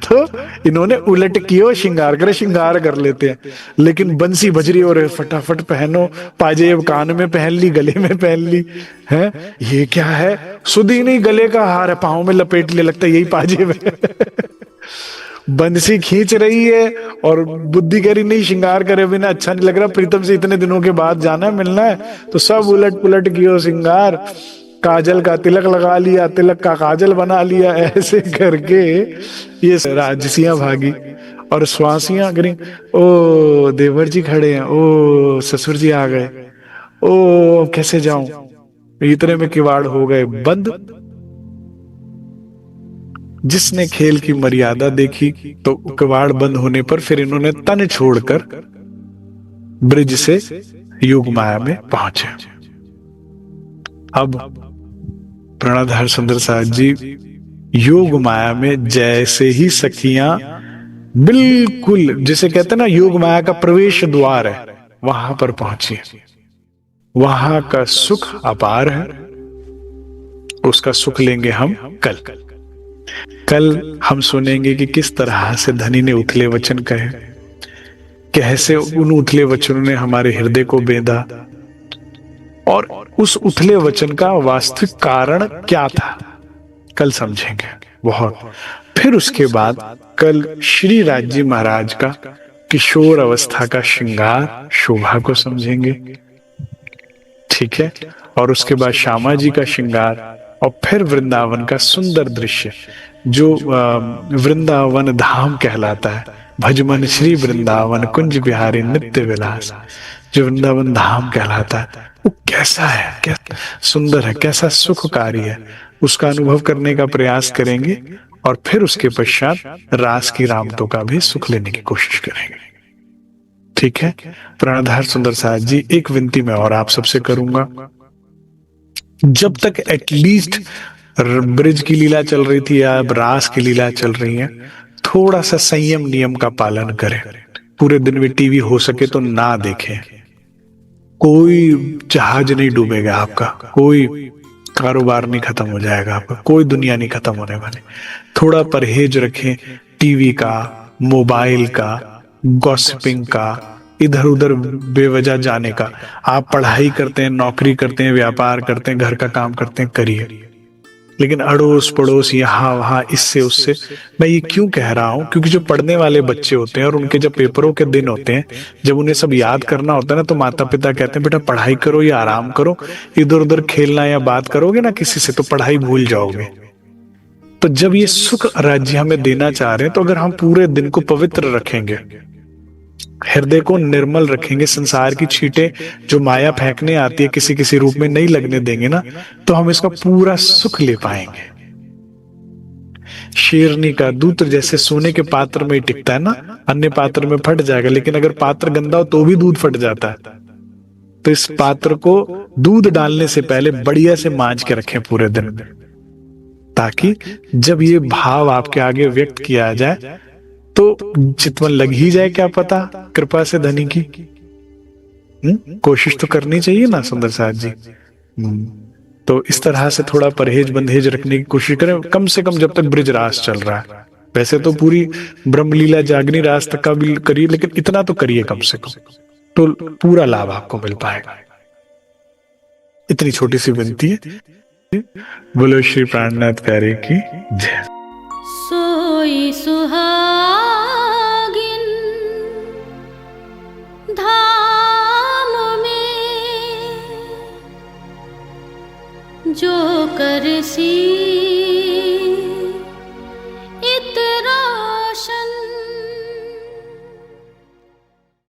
तो इन्होंने उलट किया, श्रृंगार कर लेते हैं। लेकिन बंसी बज रही और फटाफट पहनो, पाजेब कान में पहन ली, गले में पहन ली है। ये क्या है? सुधी नहीं, गले का हार है, पाँव में लपेट ले, लगता है यही पाजेब है। बंसी खींच रही है और बुद्धि कह रही नहीं, श्रृंगार करे बिना अच्छा नहीं लग रहा, प्रीतम से इतने दिनों के बाद जाना है, मिलना है। तो सब उलट पुलट किया श्रृंगार, काजल का तिलक लगा लिया, तिलक का काजल बना लिया, ऐसे करके ये राजसियां भागी। और स्वासियां करी, ओ देवर जी खड़े हैं, ओ ससुर जी आ गए, ओ कैसे जाऊं, इतने में किवाड़ हो गए बंद। जिसने खेल की मर्यादा देखी तो किवाड़ बंद होने पर फिर इन्होंने तन छोड़कर ब्रिज से योग माया में पहुंचे। अब प्रणधार सुंदर साथ जी योग माया में जैसे ही सखियां बिल्कुल, जिसे कहते हैं ना योग माया का प्रवेश द्वार है, वहां पर पहुंची। वहां का सुख अपार है, उसका सुख लेंगे हम कल हम सुनेंगे कि किस तरह से धनी ने उथले वचन कहे, कैसे उन उथले वचनों ने हमारे हृदय को बेधा, और उस उथले वचन का वास्तविक कारण क्या था, कल समझेंगे बहुत। फिर उसके बाद कल श्री राज्य महाराज का किशोर अवस्था का श्रृंगार शोभा को समझेंगे, ठीक है। और उसके बाद श्यामा जी का श्रृंगार, और फिर वृंदावन का सुंदर दृश्य जो वृंदावन धाम कहलाता है। भजमन श्री वृंदावन कुंज बिहारी नित्य विलास, जो वृंदावन धाम कहलाता है, वो कैसा है, क्या सुंदर है, कैसा सुखकारी है, उसका अनुभव करने का प्रयास करेंगे। और फिर उसके पश्चात रास की रामतों का भी सुख लेने की कोशिश करेंगे, ठीक है। प्राणधार सुंदर साथ जी, एक विनती मैं और आप सबसे करूंगा, जब तक एटलीस्ट ब्रिज की लीला चल रही थी या रास की लीला चल रही है, थोड़ा सा संयम नियम का पालन करें। पूरे दिन में टीवी हो सके तो ना देखें, कोई जहाज नहीं डूबेगा आपका, कोई कारोबार नहीं खत्म हो जाएगा आपका, कोई दुनिया नहीं खत्म होने वाली। थोड़ा परहेज रखें टीवी का, मोबाइल का, गॉसिपिंग का, इधर उधर बेवजह जाने का। आप पढ़ाई करते हैं, नौकरी करते हैं, व्यापार करते हैं, घर का काम करते हैं, करिए, लेकिन अड़ोस पड़ोस यहाँ वहां इससे उससे। मैं ये क्यों कह रहा हूं, क्योंकि जो पढ़ने वाले बच्चे होते हैं और उनके जब पेपरों के दिन होते हैं, जब उन्हें सब याद करना होता है ना, तो माता पिता कहते हैं बेटा पढ़ाई करो या आराम करो, इधर उधर खेलना या बात करोगे ना किसी से तो पढ़ाई भूल जाओगे। तो जब ये सुख राज्य हमें देना चाह रहे हैं, तो अगर हम पूरे दिन को पवित्र रखेंगे, हृदय को निर्मल रखेंगे, संसार की छींटें जो माया फेंकने आती है किसी किसी रूप में नहीं लगने देंगे ना, तो हम इसका पूरा सुख ले पाएंगे। शेरनी का दूध जैसे सोने के पात्र में ही टिकता है ना, अन्य पात्र में फट जाएगा, लेकिन अगर पात्र गंदा हो तो भी दूध फट जाता है। तो इस पात्र को दूध डालने से पहले बढ़िया से मांज के रखें पूरे दिन में, ताकि जब ये भाव आपके आगे व्यक्त किया जाए तो चितवन लग ही जाए, क्या पता कृपा से धनी की। कोशिश तो करनी चाहिए ना सुंदर साथ जी। तो इस तरह से थोड़ा परहेज बंधेज रखने की कोशिश करें, कम से कम जब तक ब्रिज रास चल रहा है। वैसे तो पूरी ब्रह्मलीला जागनी रास तक का भी करिए, लेकिन इतना तो करिए कम से कम, तो पूरा लाभ आपको मिल पाएगा। इतनी छोटी सी विनती है। बोलो श्री प्राणनाथ प्यारे की जय। सोई सुहागिन धाम में जो कर सी